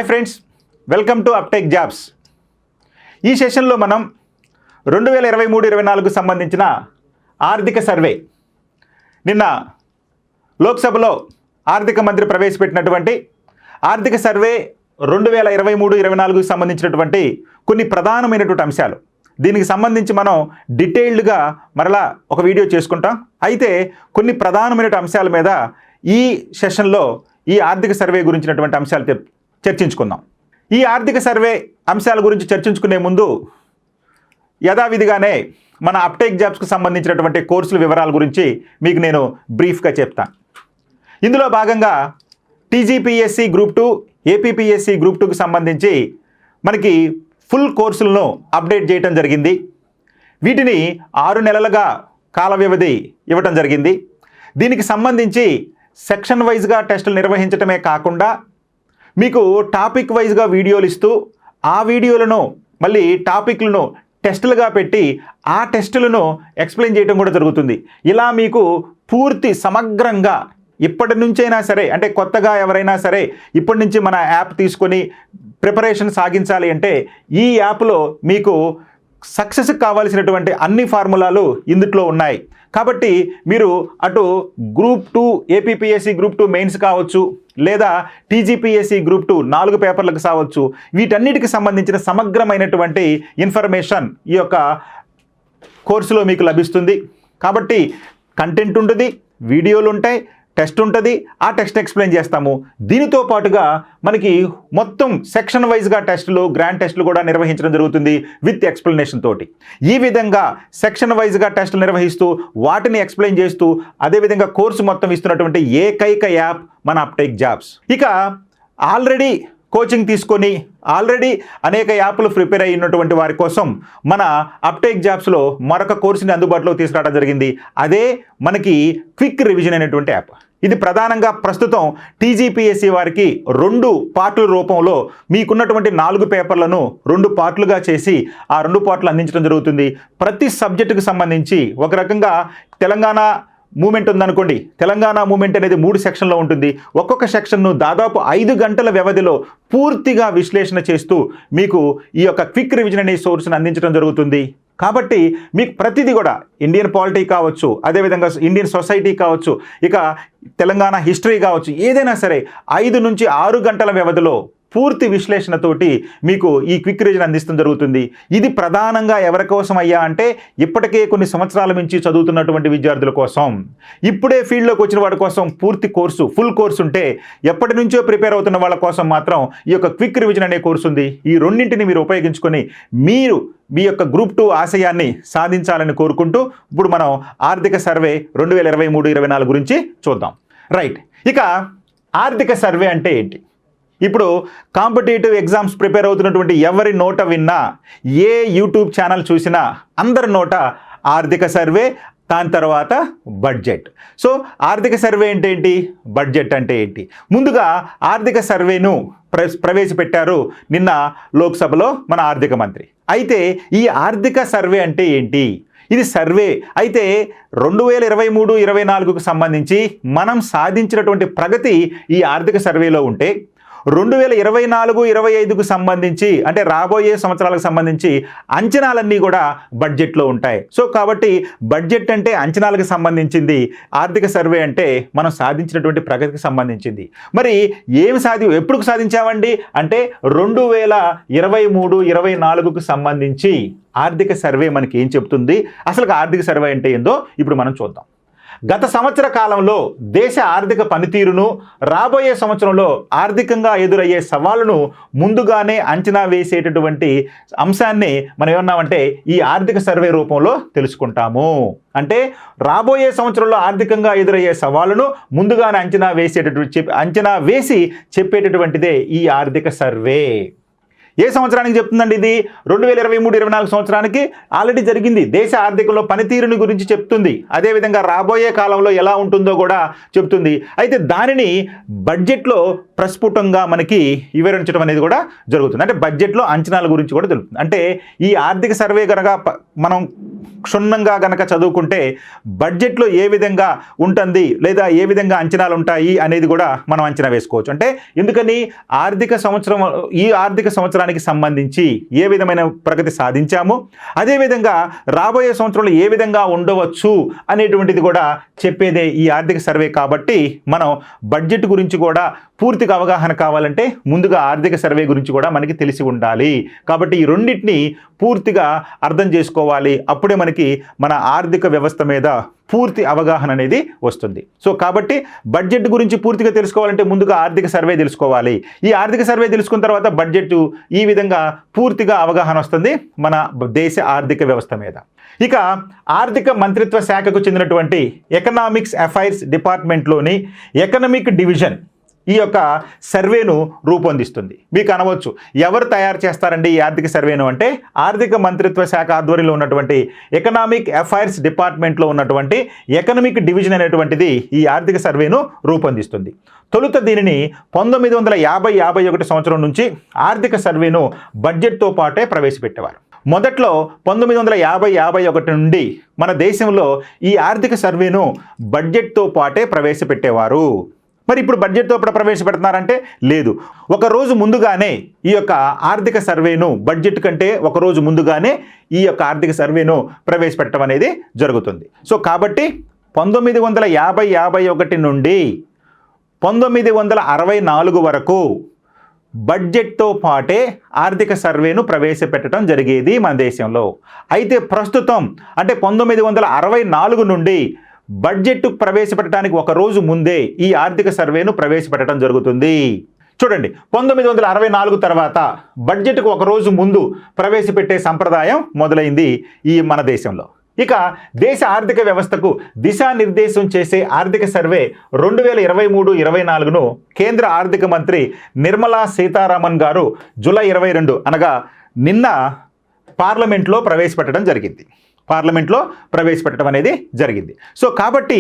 Hi friends, welcome to అప్టెక్ jobs. ఈ సెషన్లో మనం 2023-24 సంబంధించిన ఆర్థిక సర్వే, నిన్న లోక్సభలో ఆర్థిక మంత్రి ప్రవేశపెట్టినటువంటి ఆర్థిక సర్వే 2023-24 సంబంధించినటువంటి కొన్ని ప్రధానమైనటువంటి అంశాలు, దీనికి సంబంధించి మనం డీటెయిల్డ్గా మరలా ఒక వీడియో చేసుకుంటాం. అయితే కొన్ని ప్రధానమైన అంశాల మీద ఈ సెషన్లో ఈ ఆర్థిక సర్వే గురించినటువంటి అంశాలు చర్చించుకుందాం. ఈ ఆర్థిక సర్వే అంశాల గురించి చర్చించుకునే ముందు యథావిధిగానే మన అప్టెక్ జాబ్స్కి సంబంధించినటువంటి కోర్సుల వివరాల గురించి మీకు నేను బ్రీఫ్గా చెప్తాను. ఇందులో భాగంగా టీజీపీఎస్సీ గ్రూప్ 2, ఏపీపీఎస్సీ గ్రూప్ 2కి సంబంధించి మనకి ఫుల్ కోర్సులను అప్డేట్ చేయడం జరిగింది. వీటిని 6 నెలలుగా కాల వ్యవధి ఇవ్వటం జరిగింది. దీనికి సంబంధించి సెక్షన్ వైజ్గా టెస్టులు నిర్వహించడమే కాకుండా మీకు టాపిక్ వైజ్గా వీడియోలు ఇస్తూ ఆ వీడియోలను మళ్ళీ టాపిక్లను టెస్టులుగా పెట్టి ఆ టెస్టులను ఎక్స్ప్లెయిన్ చేయడం కూడా జరుగుతుంది. ఇలా మీకు పూర్తి సమగ్రంగా ఇప్పటి నుంచైనా సరే, అంటే కొత్తగా ఎవరైనా సరే ఇప్పటి నుంచి మన యాప్ తీసుకొని ప్రిపరేషన్ సాగించాలి అంటే ఈ యాప్లో మీకు సక్సెస్కి కావాల్సినటువంటి అన్ని ఫార్ములాలు ఇందులో ఉన్నాయి. కాబట్టి మీరు అటు గ్రూప్ 2 ఏపీపీఎస్సీ గ్రూప్ 2 మెయిన్స్ కావచ్చు, లేదా టీజీపీఎస్సీ గ్రూప్ 2 4 పేపర్లకు కావచ్చు, వీటన్నిటికి సంబంధించిన సమగ్రమైనటువంటి ఇన్ఫర్మేషన్ ఈ యొక్క కోర్సులో మీకు లభిస్తుంది. కాబట్టి కంటెంట్ ఉంటుంది, వీడియోలు ఉంటాయి, టెస్ట్ ఉంటుంది, ఆ టెస్ట్ ఎక్స్ప్లెయిన్ చేస్తాము. దీనితో పాటుగా మనకి మొత్తం సెక్షన్ వైజ్గా టెస్టులు, గ్రాండ్ టెస్టులు కూడా నిర్వహించడం జరుగుతుంది విత్ ఎక్స్ప్లెనేషన్ తోటి. ఈ విధంగా సెక్షన్ వైజ్గా టెస్టులు నిర్వహిస్తూ వాటిని ఎక్స్ప్లెయిన్ చేస్తూ అదేవిధంగా కోర్సు మొత్తం ఇస్తున్నటువంటి ఏకైక యాప్ మన అప్టెక్ జాబ్స్. ఇక ఆల్రెడీ కోచింగ్ తీసుకొని ఆల్రెడీ అనేక యాప్లు ప్రిపేర్ అయినటువంటి వారి కోసం మన అప్టెక్ జాబ్స్లో మరొక కోర్సుని అందుబాటులో తీసుకురావడం జరిగింది. అదే మనకి క్విక్ రివిజన్ అనేటువంటి యాప్. ఇది ప్రధానంగా ప్రస్తుతం టీజీపీఎస్సీ వారికి 2 పార్టుల రూపంలో మీకున్నటువంటి 4 పేపర్లను 2 పార్టులుగా చేసి ఆ 2 పార్టులు అందించడం జరుగుతుంది. ప్రతి సబ్జెక్టుకు సంబంధించి ఒక రకంగా తెలంగాణ మూమెంట్ ఉందనుకోండి, తెలంగాణ మూమెంట్ అనేది 3 సెక్షన్లో ఉంటుంది. ఒక్కొక్క సెక్షన్ను దాదాపు 5 గంటల వ్యవధిలో పూర్తిగా విశ్లేషణ చేస్తూ మీకు ఈ యొక్క క్విక్ రివిజన్ అనే సోర్స్ని అందించడం జరుగుతుంది. కాబట్టి మీకు ప్రతిదీ కూడా ఇండియన్ పాలిటీ కావచ్చు, అదేవిధంగా ఇండియన్ సొసైటీ కావచ్చు, ఇక తెలంగాణ హిస్టరీ కావచ్చు, ఏదైనా సరే 5 నుంచి 6 గంటల వ్యవధిలో పూర్తి విశ్లేషణతోటి మీకు ఈ క్విక్ రివిజన్ అందిస్తూ జరుగుతుంది. ఇది ప్రధానంగా ఎవరి కోసం అయ్యా అంటే ఇప్పటికే కొన్ని సంవత్సరాల నుంచి చదువుతున్నటువంటి విద్యార్థుల కోసం, ఇప్పుడే ఫీల్డ్లోకి వచ్చిన వాడి కోసం పూర్తి కోర్సు, ఫుల్ కోర్సు ఉంటే ఎప్పటి నుంచో ప్రిపేర్ అవుతున్న వాళ్ళ కోసం మాత్రం ఈ యొక్క క్విక్ రివిజన్ అనే కోర్సు ఉంది. ఈ రెండింటిని మీరు ఉపయోగించుకొని మీరు మీ యొక్క గ్రూప్ 2 ఆశయాన్ని సాధించాలని కోరుకుంటూ ఇప్పుడు మనం ఆర్థిక సర్వే 2023-24 గురించి చూద్దాం. రైట్, ఇక ఆర్థిక సర్వే అంటే ఏంటి? ఇప్పుడు కాంపిటేటివ్ ఎగ్జామ్స్ ప్రిపేర్ అవుతున్నటువంటి ఎవరి నోట విన్నా, ఏ యూట్యూబ్ ఛానల్ చూసినా అందరి నోట ఆర్థిక సర్వే, దాని తర్వాత బడ్జెట్. సో ఆర్థిక సర్వే అంటే ఏంటి, బడ్జెట్ అంటే ఏంటి? ముందుగా ఆర్థిక సర్వేను ప్రవేశపెట్టారు నిన్న లోక్సభలో మన ఆర్థిక మంత్రి. అయితే ఈ ఆర్థిక సర్వే అంటే ఏంటి? ఇది సర్వే అయితే 2023-24కు సంబంధించి మనం సాధించినటువంటి ప్రగతి ఈ ఆర్థిక సర్వేలో ఉంటే 2024-25కు సంబంధించి అంటే రాబోయే సంవత్సరాలకు సంబంధించి అంచనాలన్నీ కూడా బడ్జెట్లో ఉంటాయి. సో కాబట్టి బడ్జెట్ అంటే అంచనాలకు సంబంధించింది, ఆర్థిక సర్వే అంటే మనం సాధించినటువంటి ప్రగతికి సంబంధించింది. మరి ఎప్పుడు సాధించామండి అంటే 2023-24కు సంబంధించి ఆర్థిక సర్వే మనకి ఏం చెప్తుంది, అసలు ఆర్థిక సర్వే అంటే ఏందో ఇప్పుడు మనం చూద్దాం. గత సంవత్సర కాలంలో దేశ ఆర్థిక పనితీరును, రాబోయే సంవత్సరంలో ఆర్థికంగా ఎదురయ్యే సవాళ్ళను ముందుగానే అంచనా వేసేటటువంటి అంశాన్ని మనం ఏమన్నామంటే ఈ ఆర్థిక సర్వే రూపంలో తెలుసుకుంటాము. అంటే రాబోయే సంవత్సరంలో ఆర్థికంగా ఎదురయ్యే సవాళ్ళను ముందుగానే అంచనా వేసి చెప్పేటటువంటిదే ఈ ఆర్థిక సర్వే. ఏ సంవత్సరానికి చెప్తుందండి ఇది? 2023-24 సంవత్సరానికి ఆల్రెడీ జరిగింది. దేశ ఆర్థికంలో పనితీరుని గురించి చెప్తుంది. అదేవిధంగా రాబోయే కాలంలో ఎలా ఉంటుందో కూడా చెప్తుంది. అయితే దానిని బడ్జెట్లో ప్రస్ఫుటంగా మనకి వివరించడం అనేది కూడా జరుగుతుంది. అంటే బడ్జెట్లో అంచనాల గురించి కూడా తెలుపుతుంది. అంటే ఈ ఆర్థిక సర్వే కనుక మనం క్షుణ్ణంగా గనక చదువుకుంటే బడ్జెట్లో ఏ విధంగా ఉంటుంది లేదా ఏ విధంగా అంచనాలు ఉంటాయి అనేది కూడా మనం అంచనా వేసుకోవచ్చు. అంటే ఎందుకని ఈ ఆర్థిక సంవత్సరానికి సంబంధించి ఏ విధమైన ప్రగతి సాధించాము, అదేవిధంగా రాబోయే సంవత్సరంలో ఏ విధంగా ఉండవచ్చు అనేటువంటిది కూడా చెప్పేదే ఈ ఆర్థిక సర్వే. కాబట్టి మనం బడ్జెట్ గురించి కూడా పూర్తిగా అవగాహన కావాలంటే ముందుగా ఆర్థిక సర్వే గురించి కూడా మనకి తెలిసి ఉండాలి. కాబట్టి ఈ రెండింటిని పూర్తిగా అర్థం చేసుకోవాలి. అప్పుడే మనకి మన ఆర్థిక వ్యవస్థ మీద పూర్తి అవగాహన అనేది వస్తుంది. సో కాబట్టి బడ్జెట్ గురించి పూర్తిగా తెలుసుకోవాలంటే ముందుగా ఆర్థిక సర్వే తెలుసుకోవాలి. ఈ ఆర్థిక సర్వే తెలుసుకున్న తర్వాత బడ్జెట్ ఈ విధంగా పూర్తిగా అవగాహన వస్తుంది మన దేశ ఆర్థిక వ్యవస్థ మీద. ఇక ఆర్థిక మంత్రిత్వ శాఖకు చెందినటువంటి ఎకనామిక్స్ అఫైర్స్ డిపార్ట్మెంట్లోని ఎకనామిక్ డివిజన్ ఈ యొక్క సర్వేను రూపొందిస్తుంది. మీకు అనవచ్చు, ఎవరు తయారు చేస్తారండి ఈ ఆర్థిక సర్వేను అంటే ఆర్థిక మంత్రిత్వ శాఖ ఆధ్వర్యంలో ఉన్నటువంటి ఎకనామిక్ అఫైర్స్ డిపార్ట్మెంట్లో ఉన్నటువంటి ఎకనామిక్ డివిజన్ అనేటువంటిది ఈ ఆర్థిక సర్వేను రూపొందిస్తుంది. తొలుత దీనిని 1950-51 సంవత్సరం నుంచి ఆర్థిక సర్వేను బడ్జెట్తో పాటే ప్రవేశపెట్టేవారు. మొదట్లో 1950-51 నుండి మన దేశంలో ఈ ఆర్థిక సర్వేను బడ్జెట్తో పాటే ప్రవేశపెట్టేవారు. మరి ఇప్పుడు బడ్జెట్తో ప్రవేశపెడుతున్నారంటే లేదు, ఒక రోజు ముందుగానే ఈ యొక్క ఆర్థిక సర్వేను బడ్జెట్ కంటే ఒక రోజు ముందుగానే ఈ యొక్క ఆర్థిక సర్వేను ప్రవేశపెట్టడం అనేది జరుగుతుంది. సో కాబట్టి 1950-51 నుండి 1964 వరకు బడ్జెట్తో పాటే ఆర్థిక సర్వేను ప్రవేశపెట్టడం జరిగేది మన దేశంలో. అయితే ప్రస్తుతం అంటే 1964 నుండి బడ్జెట్ ప్రవేశపెట్టడానికి ఒక రోజు ముందే ఈ ఆర్థిక సర్వేను ప్రవేశపెట్టడం జరుగుతుంది. చూడండి, 1964 తర్వాత బడ్జెట్కు ఒక రోజు ముందు ప్రవేశపెట్టే సంప్రదాయం మొదలైంది ఈ మన దేశంలో. ఇక దేశ ఆర్థిక వ్యవస్థకు దిశానిర్దేశం చేసే ఆర్థిక సర్వే 2023-24ను కేంద్ర ఆర్థిక మంత్రి నిర్మలా సీతారామన్ గారు జూలై 22 అనగా నిన్న పార్లమెంట్లో ప్రవేశపెట్టడం అనేది జరిగింది. సో కాబట్టి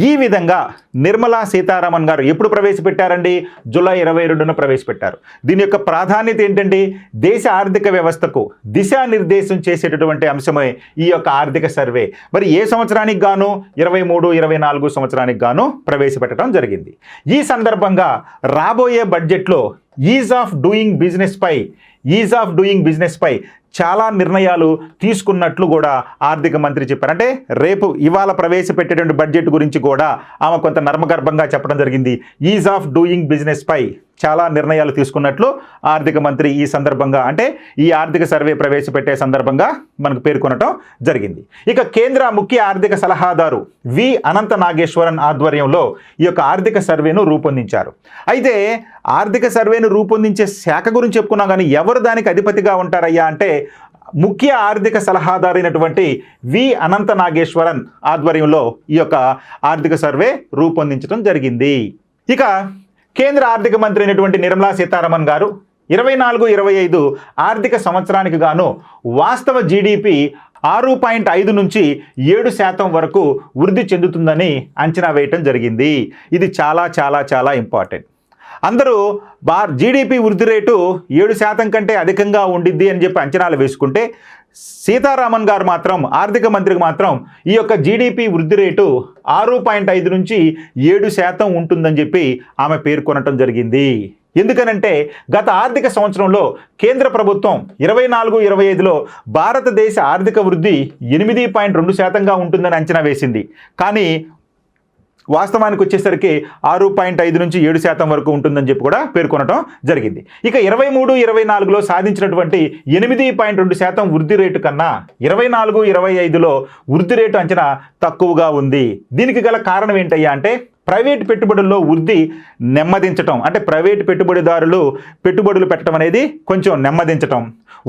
ఈ విధంగా నిర్మలా సీతారామన్ గారు ఎప్పుడు ప్రవేశపెట్టారండి? జూలై 22న ప్రవేశపెట్టారు. దీని యొక్క ప్రాధాన్యత ఏంటండి? దేశ ఆర్థిక వ్యవస్థకు దిశానిర్దేశం చేసేటటువంటి అంశమే ఈ యొక్క ఆర్థిక సర్వే. మరి ఏ సంవత్సరానికి గాను? 23-24 సంవత్సరానికి గాను ప్రవేశపెట్టడం జరిగింది. ఈ సందర్భంగా రాబోయే బడ్జెట్లో ఈజ్ ఆఫ్ డూయింగ్ బిజినెస్ పై చాలా నిర్ణయాలు తీసుకున్నట్లు కూడా ఆర్థిక మంత్రి చెప్పారు. అంటే ఇవాళ ప్రవేశపెట్టేటువంటి బడ్జెట్ గురించి కూడా ఆమె కొంత నర్మగర్భంగా చెప్పడం జరిగింది. ఈజ్ ఆఫ్ డూయింగ్ బిజినెస్ పై చాలా నిర్ణయాలు తీసుకున్నట్లు ఆర్థిక మంత్రి ఈ సందర్భంగా అంటే ఈ ఆర్థిక సర్వే ప్రవేశపెట్టే సందర్భంగా మనకు పేర్కొనటం జరిగింది. ఇక కేంద్ర ముఖ్య ఆర్థిక సలహాదారు వి అనంత నాగేశ్వరన్ ఆధ్వర్యంలో ఈ యొక్క ఆర్థిక సర్వేను రూపొందించారు. అయితే ఆర్థిక సర్వేను రూపొందించే శాఖ గురించి చెప్పుకున్నాం, కానీ ఎవరు దానికి అధిపతిగా ఉంటారయ్యా అంటే ముఖ్య ఆర్థిక సలహాదారు అయినటువంటి వి అనంత నాగేశ్వరన్ ఆధ్వర్యంలో ఈ యొక్క ఆర్థిక సర్వే రూపొందించడం జరిగింది. ఇక కేంద్ర ఆర్థిక మంత్రి అయినటువంటి నిర్మలా సీతారామన్ గారు 24-25 ఆర్థిక సంవత్సరానికి గాను వాస్తవ జీడిపి 6.5 నుంచి 7% వరకు వృద్ధి చెందుతుందని అంచనా వేయటం జరిగింది. ఇది చాలా చాలా చాలా ఇంపార్టెంట్. అందరూ జీడిపి వృద్ధి రేటు 7% కంటే అధికంగా ఉండిద్ది అని చెప్పి అంచనాలు వేసుకుంటే సీతారామన్ గారు మాత్రం ఆర్థిక మంత్రికి మాత్రం ఈ యొక్క జీడిపి వృద్ధి రేటు 6.5 నుంచి 7% ఉంటుందని చెప్పి ఆమె పేర్కొనటం జరిగింది. ఎందుకనంటే గత ఆర్థిక సంవత్సరంలో కేంద్ర ప్రభుత్వం 24-25లో భారతదేశ ఆర్థిక వృద్ధి 8.2%గా ఉంటుందని అంచనా వేసింది. కానీ వాస్తవానికి వచ్చేసరికి 6.5 నుంచి 7% వరకు ఉంటుందని చెప్పి కూడా పేర్కొనడం జరిగింది. ఇక 23-24లో సాధించినటువంటి 8.2% వృద్ధి రేటు కన్నా 24-25లో వృద్ధి రేటు అంచనా తక్కువగా ఉంది. దీనికి గల కారణం ఏంటయ్యా అంటే ప్రైవేట్ పెట్టుబడుల్లో వృద్ధి నెమ్మదించటం. అంటే ప్రైవేట్ పెట్టుబడిదారులు పెట్టుబడులు పెట్టడం అనేది కొంచెం నెమ్మదించటం,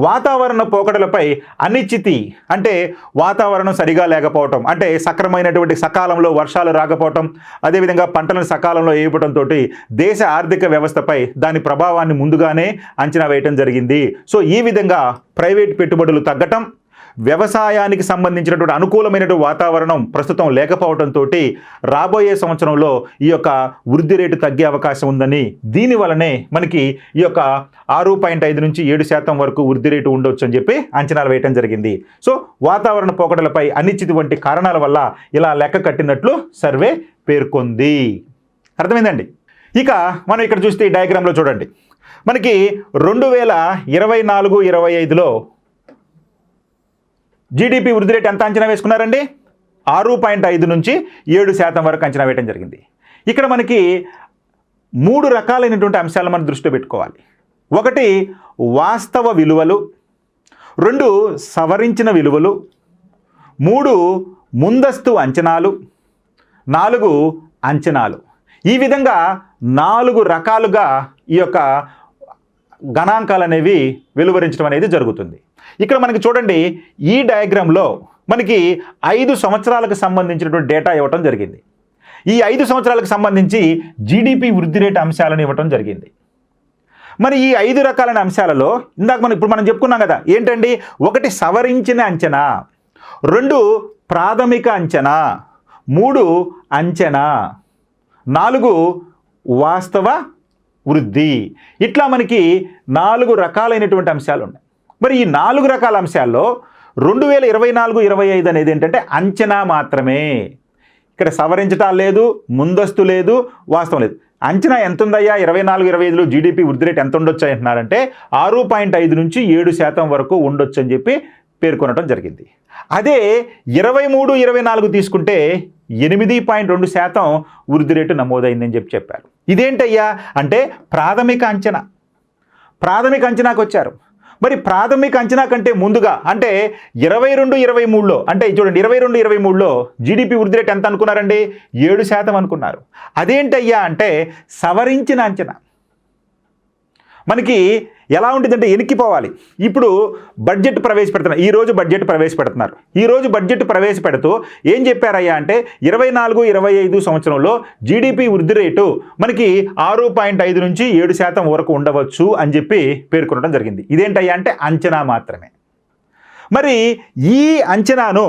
వాతావరణ పోకడలపై అనిశ్చితి అంటే వాతావరణం సరిగా లేకపోవటం, అంటే సక్రమైనటువంటి సకాలంలో వర్షాలు రాకపోవటం, అదేవిధంగా పంటలను సకాలంలో వేయటంతో దేశ ఆర్థిక వ్యవస్థపై దాని ప్రభావాన్ని ముందుగానే అంచనా వేయటం జరిగింది. సో ఈ విధంగా ప్రైవేట్ పెట్టుబడులు తగ్గటం, వ్యవసాయానికి సంబంధించినటువంటి అనుకూలమైనటువంటి వాతావరణం ప్రస్తుతం లేకపోవడంతో రాబోయే సంవత్సరంలో ఈ యొక్క వృద్ధి రేటు తగ్గే అవకాశం ఉందని, దీనివల్లనే మనకి ఈ యొక్క 6.5 నుంచి 7% వరకు వృద్ధి రేటు ఉండొచ్చు అని చెప్పి అంచనాలు వేయటం జరిగింది. సో వాతావరణ పోకడలపై అనిశ్చితి వంటి కారణాల వల్ల ఇలా లెక్క కట్టినట్లు సర్వే పేర్కొంది. అర్థమైందండి? ఇక మనం ఇక్కడ చూస్తే ఈ డయాగ్రామ్లో చూడండి, మనకి 2024-25లో జీడిపి వృద్ధి రేటు ఎంత అంచనా వేసుకున్నారండి? 6.5 నుంచి 7% వరకు అంచనా వేయడం జరిగింది. ఇక్కడ మనకి 3 రకాలైనటువంటి అంశాలు మనం దృష్టిలో పెట్టుకోవాలి. 1 వాస్తవ విలువలు, 2 సవరించిన విలువలు, 3 ముందస్తు అంచనాలు, 4 అంచనాలు. ఈ విధంగా 4 రకాలుగా ఈ యొక్క గణాంకాలు అనేవి వెలువరించడం అనేది జరుగుతుంది. ఇక్కడ మనకి చూడండి, ఈ డయాగ్రామ్లో మనకి 5 సంవత్సరాలకు సంబంధించినటువంటి డేటా ఇవ్వటం జరిగింది. ఈ 5 సంవత్సరాలకు సంబంధించి జీడిపి వృద్ధి రేటు అంశాలను ఇవ్వటం జరిగింది. మరి ఈ 5 రకాలైన అంశాలలో ఇందాక ఇప్పుడు మనం చెప్పుకున్నాం కదా, ఏంటండి? 1 సవరించిన అంచనా, 2 ప్రాథమిక అంచనా, 3 అంచనా, 4 వాస్తవ వృద్ధి. ఇట్లా మనకి 4 రకాలైనటువంటి అంశాలు ఉన్నాయి. మరి ఈ 4 రకాల అంశాల్లో 2024-25 అనేది ఏంటంటే అంచనా మాత్రమే. ఇక్కడ సవరించటాలు లేదు, ముందస్తు లేదు, వాస్తవం లేదు. అంచనా ఎంత ఉందయ్యా 24-25లో జీడిపి వృద్ధి రేటు ఎంత ఉండొచ్చు అంటున్నారంటే 6.5 నుంచి 7% వరకు ఉండొచ్చు అని చెప్పి పేర్కొనడం జరిగింది. అదే 23-24 తీసుకుంటే 8.2% వృద్ధి రేటు నమోదైందని చెప్పారు. ఇదేంటయ్యా అంటే ప్రాథమిక అంచనాకు వచ్చారు. మరి ప్రాథమిక అంచనా కంటే ముందుగా అంటే 22-23లో, అంటే చూడండి 22-23లో జీడిపి వృద్ధి రేటు ఎంత అనుకున్నారండి? 7% అనుకున్నారు. అదేంటయ్యా అంటే సవరించిన అంచనా. మనకి ఎలా ఉంటుందంటే ఎనిక్కిపోవాలి. ఇప్పుడు బడ్జెట్ ప్రవేశపెడుతున్నారు, ఈరోజు బడ్జెట్ ప్రవేశపెడుతూ ఏం చెప్పారయ్యా అంటే 24-25 సంవత్సరంలో జీడిపి వృద్ధి రేటు మనకి 6.5 నుంచి 7% వరకు ఉండవచ్చు అని చెప్పి పేర్కొనడం జరిగింది. ఇదేంటయ్యా అంటే అంచనా మాత్రమే. మరి ఈ అంచనాను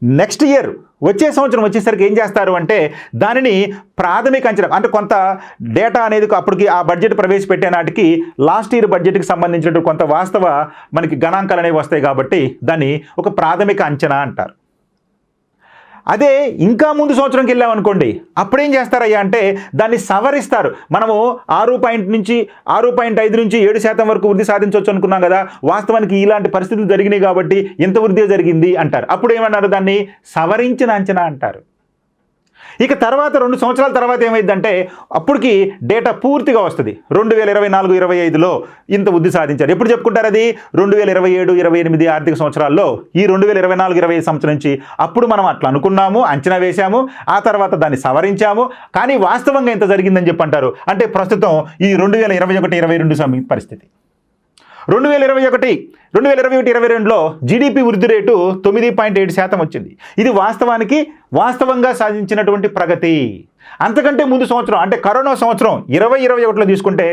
నెక్స్ట్ ఇయర్ వచ్చే సంవత్సరం వచ్చేసరికి ఏం చేస్తారు అంటే దానిని ప్రాథమిక అంచనా, అంటే కొంత డేటా అనేది అప్పటికి ఆ బడ్జెట్ ప్రవేశపెట్టే నాటికి లాస్ట్ ఇయర్ బడ్జెట్కి సంబంధించినటువంటి కొంత వాస్తవ మనకి గణాంకాలు అనేవి వస్తాయి కాబట్టి దాన్ని ఒక ప్రాథమిక అంచనా అంటారు. అదే ఇంకా ముందు సంవత్సరంకి వెళ్ళామనుకోండి, అప్పుడేం చేస్తారయ్యా అంటే దాన్ని సవరిస్తారు. మనము 6.5 నుంచి 7% వరకు వృద్ధి సాధించవచ్చు అనుకున్నాం కదా, వాస్తవానికి ఇలాంటి పరిస్థితులు జరిగినాయి కాబట్టి ఇంత వృద్ధి జరిగింది అంటారు. అప్పుడు ఏమన్నారు? దాన్ని సవరించిన అంచనా అంటారు. ఇక తర్వాత 2 సంవత్సరాల తర్వాత ఏమైందంటే అప్పటికి డేటా పూర్తిగా వస్తుంది. 2024-25లో ఇంత వృద్ధి సాధించారు. ఎప్పుడు చెప్పుకుంటారు అది? 2027-28 ఆర్థిక సంవత్సరాల్లో ఈ 2024-25 సంవత్సరం నుంచి అప్పుడు మనం అట్లా అనుకున్నాము, అంచనా వేశాము, ఆ తర్వాత దాన్ని సవరించాము, కానీ వాస్తవంగా ఎంత జరిగిందని చెప్పి అంటారు. అంటే ప్రస్తుతం ఈ 2021-22 పరిస్థితి. 2021-22లో జీడిపి వృద్ధి రేటు 9.7% వచ్చింది. ఇది వాస్తవంగా సాధించినటువంటి ప్రగతి. అంతకంటే ముందు సంవత్సరం అంటే కరోనా సంవత్సరం 2021లో తీసుకుంటే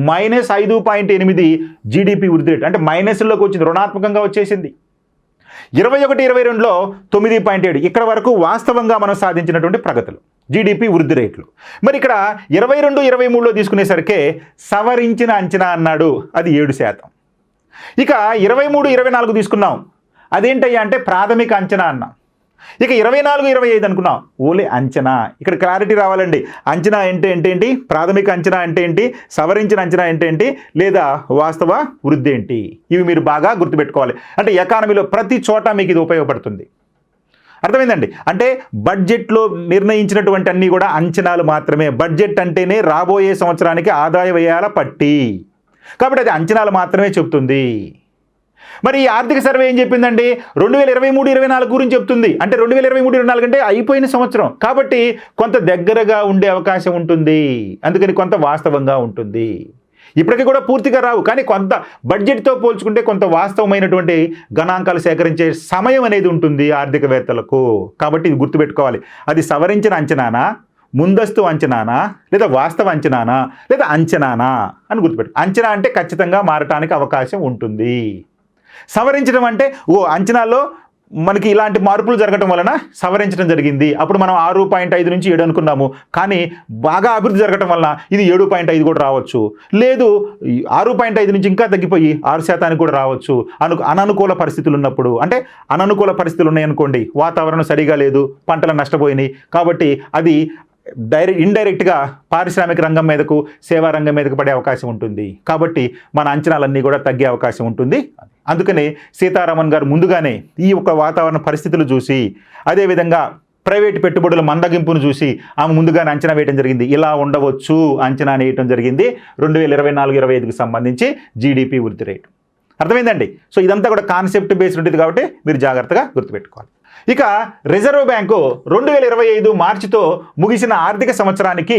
-5.8 జీడిపి వృద్ధి రేటు, అంటే మైనస్లోకి వచ్చింది, రుణాత్మకంగా వచ్చేసింది. 21-22లో 9.7, ఇక్కడ వరకు వాస్తవంగా మనం సాధించినటువంటి ప్రగతులు జీడిపి వృద్ధి రేట్లు. మరి ఇక్కడ 22-23లో తీసుకునేసరికి సవరించిన అంచనా అన్నాడు, అది 7%. ఇక 23-24 తీసుకున్నాం, అదేంటయ్యా అంటే ప్రాథమిక అంచనా అన్నాం. ఇక 24-25 అనుకున్నాం, ఓన్లీ అంచనా. ఇక్కడ క్లారిటీ రావాలండి. అంచనా అంటే ఏంటి, ప్రాథమిక అంచనా అంటే ఏంటి, సవరించిన అంచనా అంటే ఏంటి, లేదా వాస్తవ వృద్ధి ఏంటి, ఇవి మీరు బాగా గుర్తుపెట్టుకోవాలి. అంటే ఎకానమీలో ప్రతి చోట మీకు ఇది ఉపయోగపడుతుంది. అర్థమైందండి? అంటే బడ్జెట్లో నిర్ణయించినటువంటి అన్నీ కూడా అంచనాలు మాత్రమే. బడ్జెట్ అంటేనే రాబోయే సంవత్సరానికి ఆదాయ వ్యయాల పట్టి, కాబట్టి అది అంచనాలు మాత్రమే చెప్తుంది. మరి ఈ ఆర్థిక సర్వే ఏం చెప్పిందండి? 2023-24 గురించి చెప్తుంది. అంటే 2023-24 అంటే అయిపోయిన సంవత్సరం కాబట్టి కొంత దగ్గరగా ఉండే అవకాశం ఉంటుంది, అందుకని కొంత వాస్తవంగా ఉంటుంది. ఇప్పటికీ కూడా పూర్తిగా రావు, కానీ కొంత బడ్జెట్తో పోల్చుకుంటే కొంత వాస్తవమైనటువంటి గణాంకాలు సేకరించే సమయం అనేది ఉంటుంది ఆర్థికవేత్తలకు. కాబట్టి ఇది గుర్తుపెట్టుకోవాలి. అది సవరించిన అంచనానా, ముందస్తు అంచనానా, లేదా వాస్తవ అంచనానా, లేదా అంచనానా అని గుర్తుపెట్టు. అంచనా అంటే ఖచ్చితంగా మారటానికి అవకాశం ఉంటుంది. సవరించడం అంటే అంచనాల్లో మనకి ఇలాంటి మార్పులు జరగడం వలన సవరించడం జరిగింది. అప్పుడు మనం 6.5 నుంచి 7 అనుకున్నాము, కానీ బాగా అభివృద్ధి జరగడం వలన ఇది 7.5 కూడా రావచ్చు. లేదు 6.5 నుంచి ఇంకా తగ్గిపోయి 6% కూడా రావచ్చు. అననుకూల పరిస్థితులు ఉన్నప్పుడు, అంటే అననుకూల పరిస్థితులు ఉన్నాయనుకోండి, వాతావరణం సరిగా లేదు, పంటలు నష్టపోయినాయి, కాబట్టి అది ఇండైరెక్ట్గా పారిశ్రామిక రంగం మీదకు, సేవా రంగం మీదకు పడే అవకాశం ఉంటుంది. కాబట్టి మన అంచనాలన్నీ కూడా తగ్గే అవకాశం ఉంటుంది. అందుకని సీతారామన్ గారు ముందుగానే ఈ ఒక వాతావరణ పరిస్థితులు చూసి, అదేవిధంగా ప్రైవేటు పెట్టుబడుల మందగింపును చూసి ఆమె ముందుగానే అంచనా వేయడం జరిగింది. ఇలా ఉండవచ్చు అంచనా వేయటం జరిగింది 2024-25కి సంబంధించి జీడిపి వృద్ధి రేటు. అర్థమైందండి? సో ఇదంతా కూడా కాన్సెప్ట్ బేస్డ్ ఉంటుంది కాబట్టి మీరు జాగ్రత్తగా గుర్తుపెట్టుకోవాలి. ఇక రిజర్వ్ బ్యాంకు 2025 మార్చితో ముగిసిన ఆర్థిక సంవత్సరానికి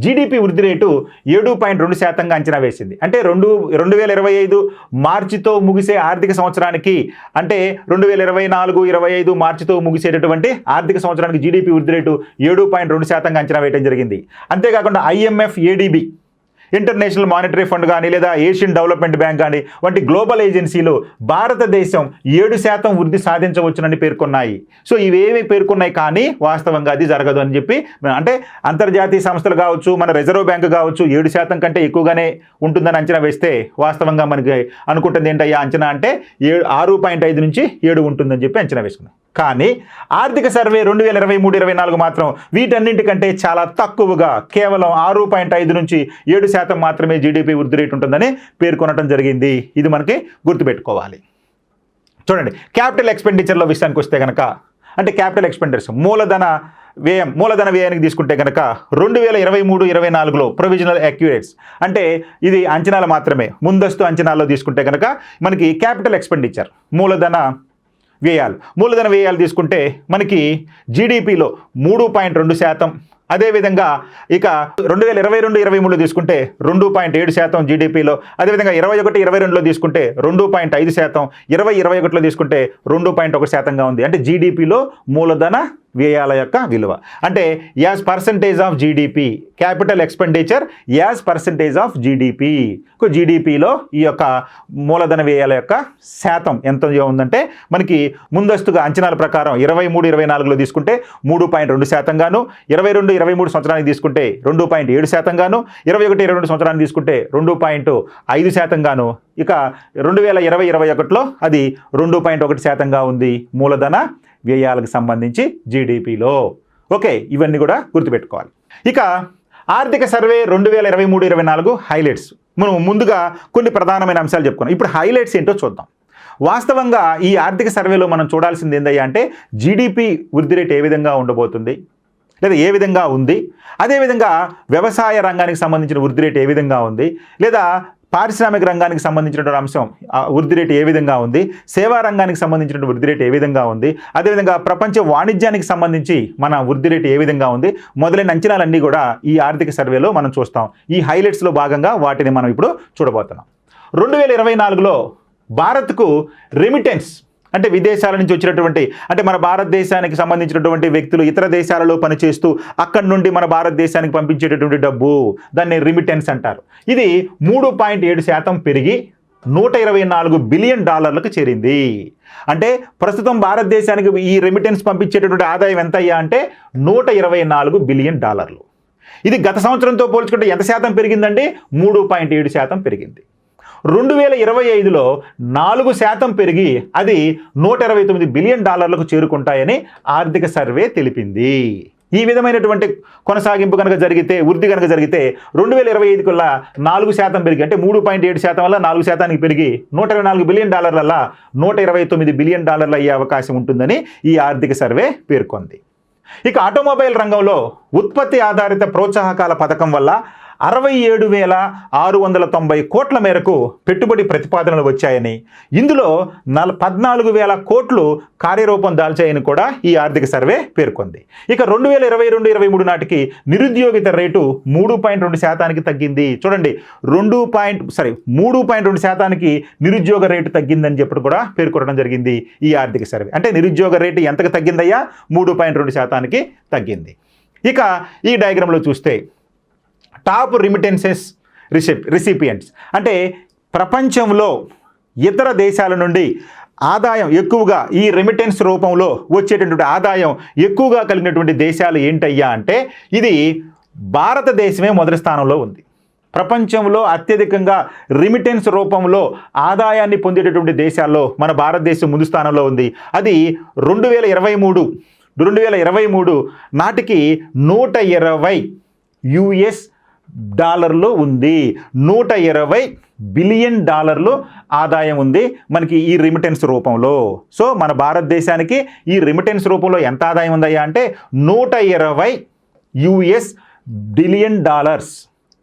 జీడిపి వృద్ధి రేటు 7.2%గా అంచనా వేసింది. అంటే 2025 మార్చితో ముగిసే ఆర్థిక సంవత్సరానికి, అంటే 2024-25 మార్చితో ముగిసేటటువంటి ఆర్థిక సంవత్సరానికి జీడిపి వృద్ధి రేటు 7.2%గా అంచనా వేయడం జరిగింది. అంతేకాకుండా IMF, ADB, international monetary fund కానీ, లేదా ఏషియన్ డెవలప్మెంట్ బ్యాంక్ కానీ వంటి గ్లోబల్ ఏజెన్సీలు భారతదేశం 7% వృద్ధి సాధించవచ్చునని పేర్కొన్నాయి. సో ఇవేమి పేర్కొన్నాయి, కానీ వాస్తవంగా అది జరగదు అని చెప్పి, అంటే అంతర్జాతీయ సంస్థలు కావచ్చు, మన రిజర్వ్ బ్యాంక్ కావచ్చు 7% కంటే ఎక్కువగానే ఉంటుందని అంచనా వేస్తే, వాస్తవంగా మనకి అనుకుంటుంది ఏంటయ్యా అంచనా అంటే 6.5 నుంచి 7 ఉంటుందని చెప్పి అంచనా వేసుకున్నాం. కానీ ఆర్థిక సర్వే 2023-24 మాత్రం వీటన్నింటికంటే చాలా తక్కువగా, కేవలం 6.5 నుంచి 7% మాత్రమే జీడిపి వృద్ధి రేటు ఉంటుందని పేర్కొనడం జరిగింది. ఇది మనకి గుర్తుపెట్టుకోవాలి. చూడండి, క్యాపిటల్ ఎక్స్పెండిచర్లో విషయానికి వస్తే కనుక, అంటే క్యాపిటల్ ఎక్స్పెండిచర్స్ మూలధన వ్యయానికి తీసుకుంటే కనుక 2023-24లో ప్రొవిజనల్ అక్యూరేట్స్, అంటే ఇది అంచనాలు మాత్రమే, ముందస్తు అంచనాల్లో తీసుకుంటే కనుక మనకి క్యాపిటల్ ఎక్స్పెండిచర్ మూలధన వ్యయాలు తీసుకుంటే మనకి జీడిపిలో 3.2%, అదేవిధంగా ఇక 2022-23లో తీసుకుంటే 2.7% జీడిపిలో, అదేవిధంగా 21-22లో తీసుకుంటే 2.5%, 20-21లో తీసుకుంటే 2.1%గా ఉంది. అంటే జీడిపిలో మూలధన వ్యయాల యొక్క విలువ, అంటే as percentage of GDP, capital expenditure as percentage of GDP. జీడిపిలో ఈ యొక్క మూలధన వ్యయాల యొక్క శాతం ఎంత ఉందంటే మనకి ముందస్తుగా అంచనాల ప్రకారం 23-24లో తీసుకుంటే 3.2% గాను, 22-23 సంవత్సరానికి తీసుకుంటే 2.7% గాను, 21-22 సంవత్సరానికి తీసుకుంటే 2.5% గాను, ఇక 2020-21లో అది 2.1%గా ఉంది మూలధన వ్యయాలకు సంబంధించి జీడిపిలో. ఓకే, ఇవన్నీ కూడా గుర్తుపెట్టుకోవాలి. ఇక ఆర్థిక సర్వే 2023-24 హైలైట్స్. మనం ముందుగా కొన్ని ప్రధానమైన అంశాలు చెప్పుకున్నాం. ఇప్పుడు హైలైట్స్ ఏంటో చూద్దాం. వాస్తవంగా ఈ ఆర్థిక సర్వేలో మనం చూడాల్సింది ఏందయ్యా అంటే జీడిపి వృద్ధి రేటు ఏ విధంగా ఉండబోతుంది, లేదా ఏ విధంగా ఉంది, అదేవిధంగా వ్యవసాయ రంగానికి సంబంధించిన వృద్ధి రేటు ఏ విధంగా ఉంది, లేదా పారిశ్రామిక రంగానికి సంబంధించినటువంటి అంశం వృద్ధి రేటు ఏ విధంగా ఉంది, సేవా రంగానికి సంబంధించిన వృద్ధి రేటు ఏ విధంగా ఉంది, అదేవిధంగా ప్రపంచ వాణిజ్యానికి సంబంధించి మన వృద్ధి రేటు ఏ విధంగా ఉంది, మొదలైన అంచనాలన్నీ కూడా ఈ ఆర్థిక సర్వేలో మనం చూస్తాం. ఈ హైలైట్స్లో భాగంగా వాటిని మనం ఇప్పుడు చూడబోతున్నాం. 2024లో భారత్కు రెమిటెన్స్, అంటే విదేశాల నుంచి వచ్చినటువంటి, అంటే మన భారతదేశానికి సంబంధించినటువంటి వ్యక్తులు ఇతర దేశాలలో పనిచేస్తూ అక్కడి నుండి మన భారతదేశానికి పంపించేటటువంటి డబ్బు, దాన్ని రిమిటెన్స్ అంటారు. ఇది 3.7% పెరిగి $124 బిలియన్ చేరింది. అంటే ప్రస్తుతం భారతదేశానికి ఈ రెమిటెన్స్ పంపించేటటువంటి ఆదాయం ఎంత అయ్యా అంటే $124 బిలియన్. ఇది గత సంవత్సరంతో పోల్చుకుంటే ఎంత శాతం పెరిగిందండి? 3.7% పెరిగింది. 2025లో 4% పెరిగి అది $129 బిలియన్ చేరుకుంటాయని ఆర్థిక సర్వే తెలిపింది. ఈ విధమైనటువంటి కొనసాగింపు కనుక జరిగితే, వృద్ధి కనుక జరిగితే 2025 కల్లా 4% పెరిగి, అంటే 3.7% వల్ల 4% పెరిగి $124 బిలియన్ $129 బిలియన్ అయ్యే అవకాశం ఉంటుందని ఈ ఆర్థిక సర్వే పేర్కొంది. ఇక ఆటోమొబైల్ రంగంలో ఉత్పత్తి ఆధారిత ప్రోత్సాహకాల పథకం వల్ల 67,690 కోట్ల మేరకు పెట్టుబడి ప్రతిపాదనలు వచ్చాయని, ఇందులో 14,000 కోట్లు కార్యరూపం దాల్చాయని కూడా ఈ ఆర్థిక సర్వే పేర్కొంది. ఇక 2022-23 నాటికి నిరుద్యోగిత రేటు 3.2% తగ్గింది. చూడండి 3.2% నిరుద్యోగ రేటు తగ్గిందని చెప్పి కూడా పేర్కొనడం జరిగింది ఈ ఆర్థిక సర్వే. అంటే నిరుద్యోగ రేటు ఎంతకు తగ్గిందయ్యా? 3.2% తగ్గింది. ఇక ఈ డయాగ్రామ్లో చూస్తే టాప్ రిమిటెన్సెస్ రిసిపియంట్స్ అంటే ప్రపంచంలో ఇతర దేశాల నుండి ఆదాయం ఎక్కువగా ఈ రెమిటెన్స్ రూపంలో వచ్చేటటువంటి ఆదాయం ఎక్కువగా కలిగినటువంటి దేశాలు ఏంటయ్యా అంటే ఇది భారతదేశమే మొదటి స్థానంలో ఉంది. ప్రపంచంలో అత్యధికంగా రిమిటెన్స్ రూపంలో ఆదాయాన్ని పొందేటటువంటి దేశాల్లో మన భారతదేశం ముందు స్థానంలో ఉంది. అది 2023 నాటికి 120 US డాలర్లు ఉంది. 120 బిలియన్ డాలర్లు ఆదాయం ఉంది మనకి ఈ రిమిటెన్స్ రూపంలో. సో మన భారతదేశానికి ఈ రిమిటెన్స్ రూపంలో ఎంత ఆదాయం ఉందయ్యా అంటే 120 US బిలియన్ డాలర్స్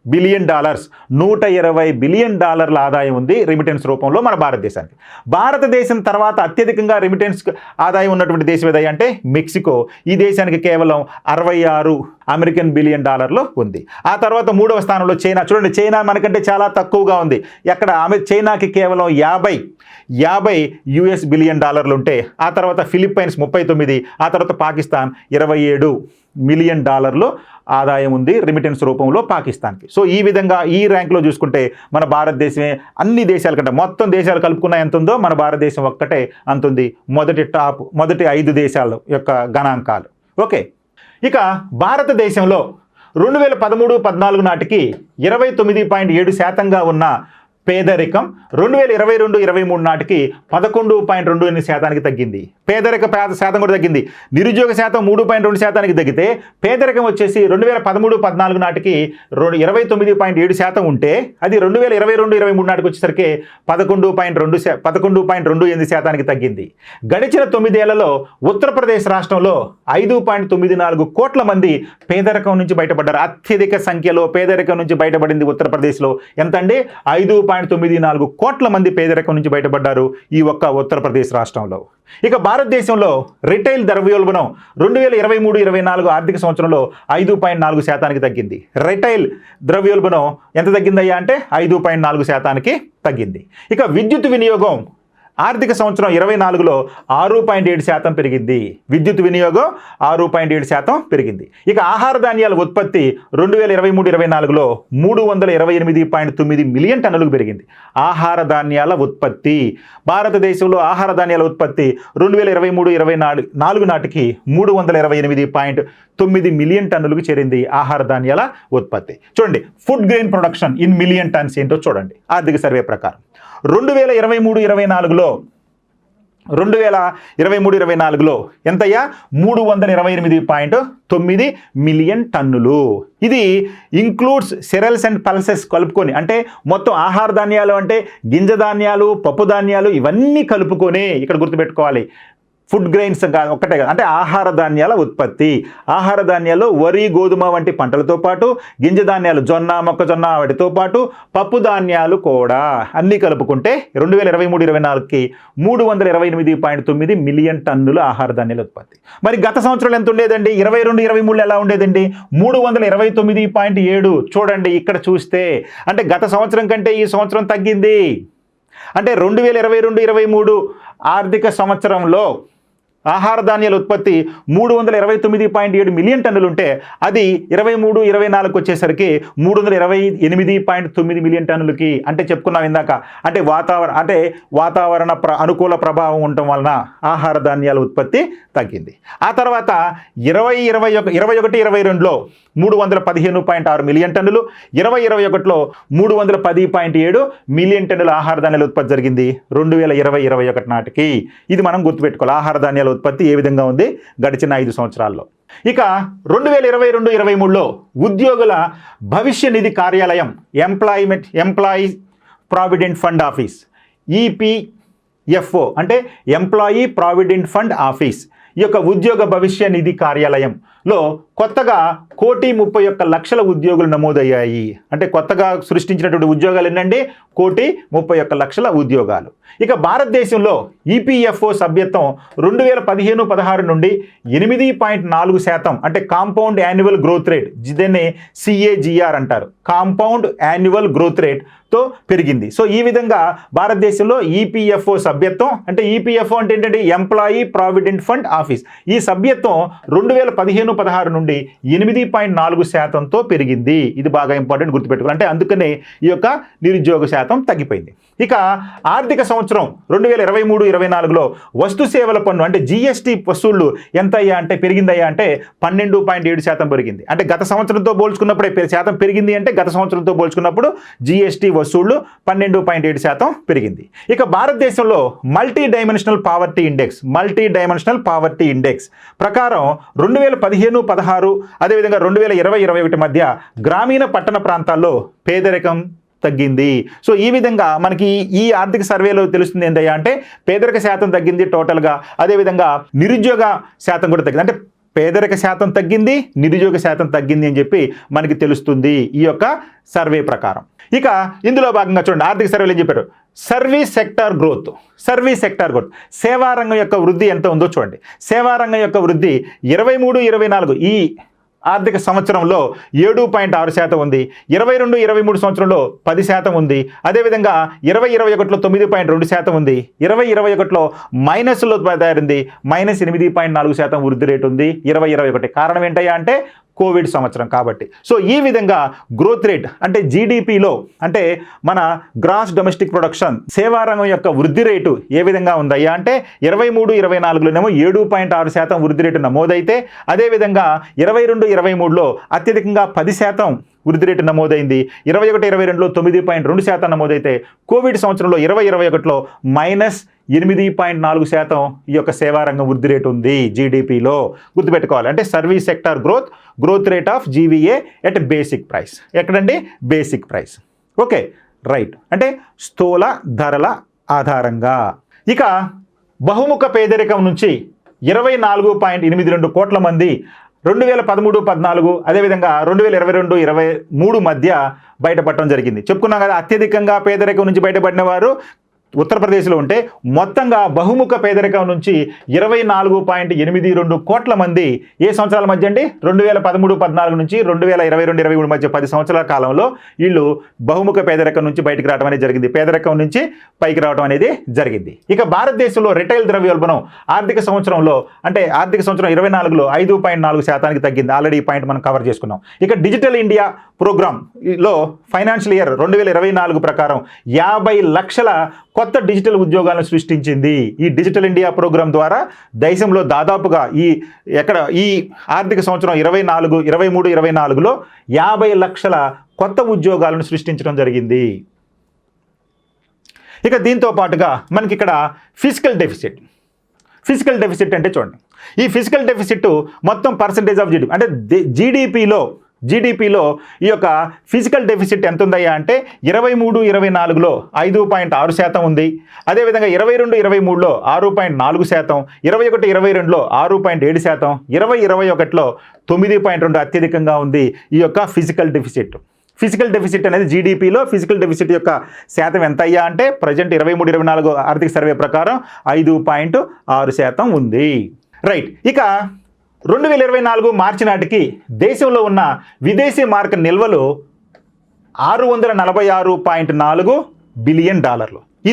120 బిలియన్ డాలర్ల ఆదాయం ఉంది రిమిటెన్స్ రూపంలో మన భారతదేశానికి. భారతదేశం తర్వాత అత్యధికంగా రిమిటెన్స్ ఆదాయం ఉన్నటువంటి దేశం ఏదయ్యా అంటే మెక్సికో. ఈ దేశానికి కేవలం 66 అమెరికన్ బిలియన్ డాలర్లు ఉంది. ఆ తర్వాత 3వ స్థానంలో చైనా. చూడండి చైనా మనకంటే చాలా తక్కువగా ఉంది. ఎక్కడ చైనాకి కేవలం 50 US బిలియన్ డాలర్లు ఉంటే, ఆ తర్వాత ఫిలిప్పైన్స్ 39, ఆ తర్వాత పాకిస్తాన్ 27 మిలియన్ డాలర్లు ఆదాయం ఉంది రిమిటెన్స్ రూపంలో పాకిస్తాన్కి. సో ఈ విధంగా ఈ ర్యాంక్లో చూసుకుంటే మన భారతదేశమే అన్ని దేశాల కంటే మొత్తం దేశాలు కలుపుకున్న ఎంత ఉందో మన భారతదేశం ఒక్కటే అంత ఉంది. మొదటి 5 దేశాల యొక్క గణాంకాలు. ఓకే, ఇక భారతదేశంలో 2013-14 నాటికి 29.7% ఉన్న పేదరికం 2022-23 నాటికి 11.2% తగ్గింది. పేదరిక శాతం కూడా తగ్గింది. నిరుద్యోగ శాతం 3.2% తగ్గితే పేదరికం వచ్చేసి 2013-14 నాటికి 29.7% ఉంటే అది 2022-23 నాటికి వచ్చేసరికి 11.28% తగ్గింది. గడిచిన 9 ఏళ్లలో ఉత్తరప్రదేశ్ రాష్ట్రంలో 5.94 కోట్ల మంది పేదరికం నుంచి బయటపడ్డారు. అత్యధిక సంఖ్యలో పేదరికం నుంచి బయటపడింది ఉత్తరప్రదేశ్లో. ఎంతండి? 5.94 కోట్ల మంది పేదరికం నుంచి బయటపడ్డారు ఈ ఒక్క ఉత్తరప్రదేశ్ రాష్ట్రంలో. ఇక భారతదేశంలో రిటైల్ ద్రవ్యోల్బణం 2023-24 ఆర్థిక సంవత్సరంలో 5.4% తగ్గింది. రిటైల్ ద్రవ్యోల్బణం ఎంత తగ్గిందయ్యా అంటే 5.4% తగ్గింది. ఇక విద్యుత్ వినియోగం ఆర్థిక సంవత్సరం 24లో 6.7% పెరిగింది. విద్యుత్ వినియోగం 6.7% పెరిగింది. ఇక ఆహార ధాన్యాల ఉత్పత్తి 2023-24లో 328.9 మిలియన్ టన్నులకు పెరిగింది. ఆహార ధాన్యాల ఉత్పత్తి భారతదేశంలో ఆహార ధాన్యాల ఉత్పత్తి 2023-24 నాటికి 328.9 మిలియన్ టన్నులకు చేరింది. ఆహార ధాన్యాల ఉత్పత్తి. చూడండి food grain production in million tons ఏంటో చూడండి ఆర్థిక సర్వే ప్రకారం 2023-24లో ఎంతయ్యా 328.9 మిలియన్ టన్నులు. ఇది ఇంక్లూడ్స్ సెరల్స్ అండ్ పల్సెస్ కలుపుకొని, అంటే మొత్తం ఆహార ధాన్యాలు అంటే గింజ ధాన్యాలు, పప్పు ధాన్యాలు ఇవన్నీ కలుపుకొని ఇక్కడ గుర్తుపెట్టుకోవాలి. ఫుడ్ గ్రెయిన్స్ ఒక్కటే కాదు, అంటే ఆహార ధాన్యాల ఉత్పత్తి. ఆహార ధాన్యాల్లో వరి, గోధుమ వంటి పంటలతో పాటు గింజ ధాన్యాలు జొన్న, మొక్కజొన్న వాటితో పాటు పప్పు ధాన్యాలు కూడా అన్నీ కలుపుకుంటే 2023-24కి 328.9 మిలియన్ టన్నుల ఆహార ధాన్యాల ఉత్పత్తి. మరి గత సంవత్సరాలు ఎంత ఉండేదండి? 22-23 ఎలా ఉండేదండి? 329.7. చూడండి ఇక్కడ చూస్తే అంటే గత సంవత్సరం కంటే ఈ సంవత్సరం తగ్గింది. అంటే 2022-23 ఆర్థిక సంవత్సరంలో ఆహార ధాన్యాల ఉత్పత్తి 329.7 మిలియన్ టన్నులు ఉంటే అది 23-24 వచ్చేసరికి 328.9 మిలియన్ టన్నులకి. అంటే చెప్పుకున్నాం ఇందాక, అంటే వాతావరణ అనుకూల ప్రభావం ఉండటం వలన ఆహార ధాన్యాల ఉత్పత్తి తగ్గింది. ఆ తర్వాత 2021-22లో 315.6 మిలియన్ టన్నులు, 2021లో 310.7 మిలియన్ టన్నుల ఆహార ధాన్యాల ఉత్పత్తి జరిగింది 2020-21 నాటికి. ఇది మనం గుర్తుపెట్టుకోవాలి. ఆహార ధాన్యాల ఉత్పత్తి ఏ విధంగా ఉంది గడిచిన 5 సంవత్సరాల్లో. ఇక 2022-23లో ఉద్యోగుల భవిష్య నిధి కార్యాలయం employee provident fund office EPFO అంటే ఎంప్లాయీ ప్రావిడెంట్ ఫండ్ ఆఫీస్ ఈ యొక్క ఉద్యోగ భవిష్య నిధి కార్యాలయం లో కొత్తగా 1,31,00,000 ఉద్యోగులు నమోదయ్యాయి. అంటే కొత్తగా సృష్టించినటువంటి ఉద్యోగాలు ఎన్నండి? 1,31,00,000 ఉద్యోగాలు. ఇక భారతదేశంలో ఈపీఎఫ్ఓ సభ్యత్వం 2015-16 నుండి 8.4% అంటే కాంపౌండ్ యాన్యువల్ గ్రోత్ రేట్, దీన్ని CAGR అంటారు, కాంపౌండ్ యాన్యువల్ గ్రోత్ రేట్ తో పెరిగింది. సో ఈ విధంగా భారతదేశంలో ఈపీఎఫ్ఓ సభ్యత్వం, అంటే ఈపీఎఫ్ఓ అంటే ఏంటంటే ఎంప్లాయీ ప్రావిడెంట్ ఫండ్ ఆఫీస్, ఈ సభ్యత్వం 2015-16 నుండి 8.4%తో పెరిగింది. ఇది బాగా ఇంపార్టెంట్, గుర్తుపెట్టుకోవాలి. అంటే అందుకనే ఈ యొక్క నిరుద్యోగ శాతం తగ్గిపోయింది. ఇక ఆర్థిక సంవత్సరం 2023-24లో వస్తు సేవల పన్ను అంటే జిఎస్టీ వసూళ్లు ఎంత అయ్యా అంటే పెరిగిందయ్యా అంటే 12.7% పెరిగింది. అంటే గత సంవత్సరంతో పోల్చుకున్నప్పుడే శాతం పెరిగింది. అంటే గత సంవత్సరంతో పోల్చుకున్నప్పుడు జిఎస్టీ వసూళ్లు 12.7% పెరిగింది. ఇక భారతదేశంలో మల్టీ డైమెన్షనల్ పావర్టీ ఇండెక్స్ ప్రకారం 2015-16 అదేవిధంగా 2020-21 మధ్య గ్రామీణ పట్టణ ప్రాంతాల్లో పేదరికం తగ్గింది. సో ఈ విధంగా మనకి ఈ ఆర్థిక సర్వేలో తెలుస్తుంది ఏంటయ్యా అంటే పేదరిక శాతం తగ్గింది టోటల్గా, అదేవిధంగా నిరుద్యోగ శాతం కూడా తగ్గింది. అంటే పేదరిక శాతం తగ్గింది, నిరుద్యోగ శాతం తగ్గింది అని చెప్పి మనకి తెలుస్తుంది ఈ యొక్క సర్వే ప్రకారం. ఇక ఇందులో భాగంగా చూడండి, ఆర్థిక సర్వేలు ఏం చెప్పారు? సర్వీస్ సెక్టార్ గ్రోత్, సేవా రంగం యొక్క వృద్ధి ఎంత ఉందో చూడండి. సేవా రంగం యొక్క వృద్ధి 23-24 ఈ ఆర్థిక సంవత్సరంలో 7.6% ఉంది. 22-23 సంవత్సరంలో 10% ఉంది. అదేవిధంగా 2021లో 9.2% ఉంది. 2021లో మైనస్లో తయారైంది, -8.4% వృద్ధి రేటు ఉంది 2021. కారణం ఏంటయ్యా అంటే కోవిడ్ సంవత్సరం కాబట్టి. సో ఈ విధంగా గ్రోత్ రేట్ అంటే జీడిపిలో అంటే మన గ్రాస్ డొమెస్టిక్ ప్రొడక్షన్ సేవా రంగం యొక్క వృద్ధి రేటు ఏ విధంగా ఉందయ్యా అంటే 23-24లోనేమో 7.6% వృద్ధి రేటు నమోదైతే, అదేవిధంగా 22-23లో అత్యధికంగా 10% వృద్ధి రేటు నమోదైంది. 21-22లో 9.2% నమోదైతే, కోవిడ్ సంవత్సరంలో 2021లో -8.4% ఈ యొక్క సేవారంగం వృద్ధి రేటు ఉంది జీడిపిలో. గుర్తుపెట్టుకోవాలి. అంటే service sector growth rate of GVA at basic price. ఎక్కడండి? Basic price. Okay, right. అంటే స్థూల ధరల ఆధారంగా. ఇక బహుముఖ పేదరికం నుంచి 24.82 కోట్ల మంది 2013-14 అదేవిధంగా 2022-23 మధ్య బయటపడటం జరిగింది. చెప్పుకున్నాం కదా, అత్యధికంగా పేదరికం నుంచి బయటపడిన వారు ఉత్తరప్రదేశ్లో ఉంటే మొత్తంగా బహుముఖ పేదరికం నుంచి 24.82 కోట్ల మంది ఏ సంవత్సరాల మధ్య అండి? 2013-14 నుంచి 2022-23 మధ్య 10 సంవత్సరాల కాలంలో వీళ్ళు బహుముఖ పేదరికం నుంచి బయటకు రావడం అనేది జరిగింది. పేదరికం నుంచి పైకి రావడం అనేది జరిగింది. ఇక భారతదేశంలో రిటైల్ ద్రవ్యోల్బణం ఆర్థిక సంవత్సరంలో అంటే ఆర్థిక సంవత్సరం 24లో 5.4% తగ్గింది. ఆల్రెడీ ఈ పాయింట్ మనం కవర్ చేసుకున్నాం. ఇక డిజిటల్ ఇండియా ప్రోగ్రాంలో ఫైనాన్షియల్ ఇయర్ 2024 ప్రకారం 50 లక్షల కొత్త డిజిటల్ ఉద్యోగాలను సృష్టించింది. ఈ డిజిటల్ ఇండియా ప్రోగ్రాం ద్వారా దేశంలో దాదాపుగా ఈ ఆర్థిక సంవత్సరం 23-24లో 50 లక్షల కొత్త ఉద్యోగాలను సృష్టించడం జరిగింది. ఇక దీంతో పాటుగా మనకి ఇక్కడ ఫిజికల్ డెఫిసిట్ అంటే చూడండి, ఈ ఫిజికల్ డెఫిసిట్ మొత్తం పర్సంటేజ్ ఆఫ్ జీడిపి అంటే జీడిపిలో ఈ యొక్క ఫిజికల్ డెఫిసిట్ ఎంత ఉందయ్యా అంటే 23-24లో 5.6% ఉంది. అదేవిధంగా 22-23లో 6.4%, 21-22లో 6.7%, 20-21లో 9.2 అత్యధికంగా ఉంది ఈ యొక్క ఫిజికల్ డెఫిసిట్ అనేది జీడిపిలో ఫిజికల్ డెఫిసిట్ యొక్క శాతం ఎంత అయ్యా అంటే ప్రజెంట్ 23-24 ఆర్థిక సర్వే ప్రకారం 5.6% ఉంది. రైట్. ఇక 2024 మార్చి నాటికి దేశంలో ఉన్న విదేశీ మారక నిల్వలు $646.4 బిలియన్.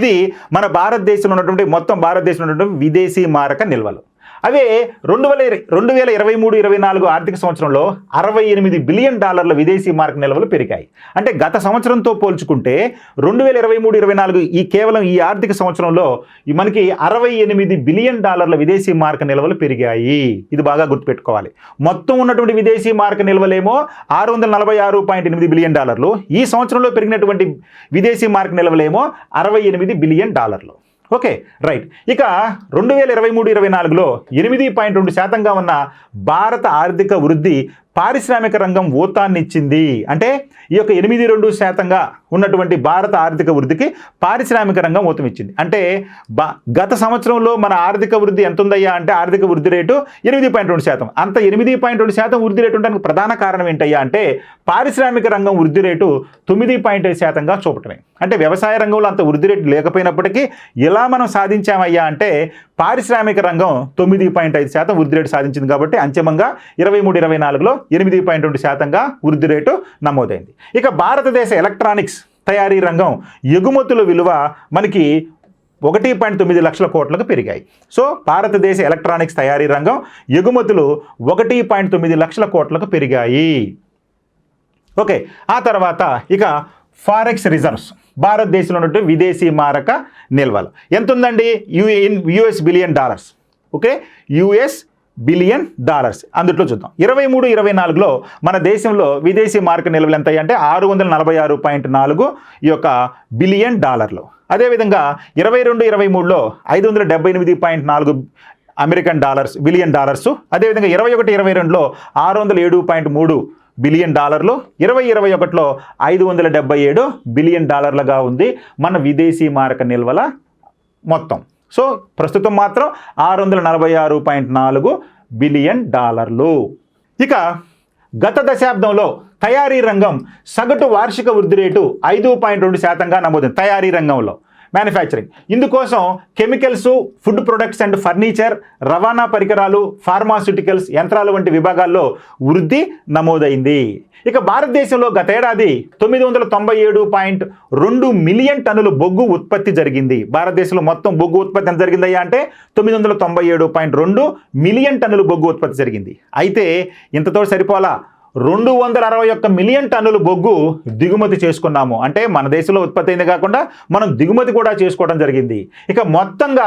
ఇది మన భారతదేశంలో ఉన్నటువంటి విదేశీ మారక నిల్వలు. అవే 2023-24 ఆర్థిక సంవత్సరంలో $68 బిలియన్ విదేశీ మారక నిల్వలు పెరిగాయి. అంటే గత సంవత్సరంతో పోల్చుకుంటే 2023-24 కేవలం ఈ ఆర్థిక సంవత్సరంలో మనకి $68 బిలియన్ విదేశీ మారక నిల్వలు పెరిగాయి. ఇది బాగా గుర్తుపెట్టుకోవాలి. మొత్తం ఉన్నటువంటి విదేశీ మారక నిల్వలేమో $646.8 బిలియన్. ఈ సంవత్సరంలో పెరిగినటువంటి విదేశీ మారక నిల్వలేమో $68 బిలియన్. Okay, right. ఇక 2023-24లో 8.2% ఉన్న భారత ఆర్థిక వృద్ధి పారిశ్రామిక రంగం ఊతాన్నిచ్చింది. అంటే ఈ యొక్క 8.2% ఉన్నటువంటి భారత ఆర్థిక వృద్ధికి పారిశ్రామిక రంగం ఊతం ఇచ్చింది. అంటే గత సంవత్సరంలో మన ఆర్థిక వృద్ధి ఎంత ఉందయ్యా అంటే ఆర్థిక వృద్ధి రేటు 8.2%. అంత 8.2% వృద్ధి రేటు ఉండడానికి ప్రధాన కారణం ఏంటయ్యా అంటే పారిశ్రామిక రంగం వృద్ధి రేటు 9.5%గా చూపటమే. అంటే వ్యవసాయ రంగంలో అంత వృద్ధి రేటు లేకపోయినప్పటికీ ఎలా మనం సాధించామయ్యా అంటే పారిశ్రామిక రంగం 9.5% వృద్ధి రేటు సాధించింది. కాబట్టి అంతిమంగా 23-24లో 8.2%గా వృద్ధి రేటు నమోదైంది. ఇక భారతదేశ ఎలక్ట్రానిక్స్ తయారీ రంగం ఎగుమతుల విలువ మనకి 1.9 లక్షల కోట్లకు పెరిగాయి. సో భారతదేశ ఎలక్ట్రానిక్స్ తయారీ రంగం ఎగుమతులు 1.9 లక్షల కోట్లకు పెరిగాయి. ఓకే, ఆ తర్వాత ఇక ఫారెక్స్ రిజర్వ్స్, భారతదేశంలో ఉన్నటువంటి విదేశీ మారక నిల్వలు ఎంత ఉందండి? US billion dollars. Okay, US billion dollars. అందుట్లో చూద్దాం 23-24లో మన దేశంలో విదేశీ మారక నిల్వలు ఎంత అంటే 646.4 ఈ యొక్క బిలియన్ డాలర్లు. అదేవిధంగా 22-23లో 578.4 అమెరికన్ డాలర్స్ బిలియన్ డాలర్స్. అదేవిధంగా 21-22లో 607.3 బిలియన్ డాలర్లు. 2021లో 577 బిలియన్ డాలర్లుగా ఉంది మన విదేశీ మారక నిల్వల మొత్తం. సో ప్రస్తుతం మాత్రం 646.4 బిలియన్ డాలర్లు. ఇక గత దశాబ్దంలో తయారీ రంగం సగటు వార్షిక వృద్ధి రేటు 5.2%గా నమోదైంది. తయారీ రంగంలో మ్యానుఫ్యాక్చరింగ్, ఇందుకోసం chemicals, food products and furniture, రవాణా పరికరాలు, ఫార్మాస్యూటికల్స్, యంత్రాలు వంటి విభాగాల్లో వృద్ధి నమోదైంది. ఇక భారతదేశంలో గతేడాది 997.2 మిలియన్ టన్నుల బొగ్గు ఉత్పత్తి జరిగింది. భారతదేశంలో మొత్తం బొగ్గు ఉత్పత్తి ఎంత జరిగిందయ్యా అంటే 997.2 మిలియన్ టన్నుల బొగ్గు ఉత్పత్తి జరిగింది. అయితే ఇంతతో సరిపోలా, 261 మిలియన్ టన్నులు బొగ్గు దిగుమతి చేసుకున్నాము. అంటే మన దేశంలో ఉత్పత్తి అయింది కాకుండా మనం దిగుమతి కూడా చేసుకోవడం జరిగింది. ఇక మొత్తంగా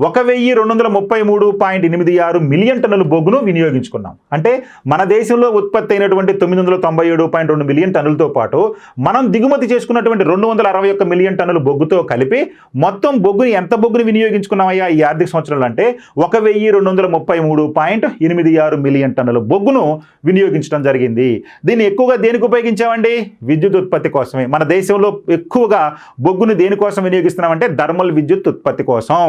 1233.86 మిలియన్ టన్నుల బొగ్గును వినియోగించుకున్నాం. అంటే మన దేశంలో ఉత్పత్తి అయినటువంటి 997.2 మిలియన్ టన్నులతో పాటు మనం దిగుమతి చేసుకున్నటువంటి 261 మిలియన్ టన్నుల బొగ్గుతో కలిపి మొత్తం బొగ్గుని ఎంత బొగ్గుని వినియోగించుకున్నామయ్యా ఈ ఆర్థిక సంవత్సరంలో అంటే 1233.86 మిలియన్ టన్నుల బొగ్గును వినియోగించడం జరిగింది. దీన్ని ఎక్కువగా దేనికి ఉపయోగించామండి? విద్యుత్ ఉత్పత్తి కోసమే. మన దేశంలో ఎక్కువగా బొగ్గును దేనికోసం వినియోగిస్తున్నామంటే థర్మల్ విద్యుత్ ఉత్పత్తి కోసం,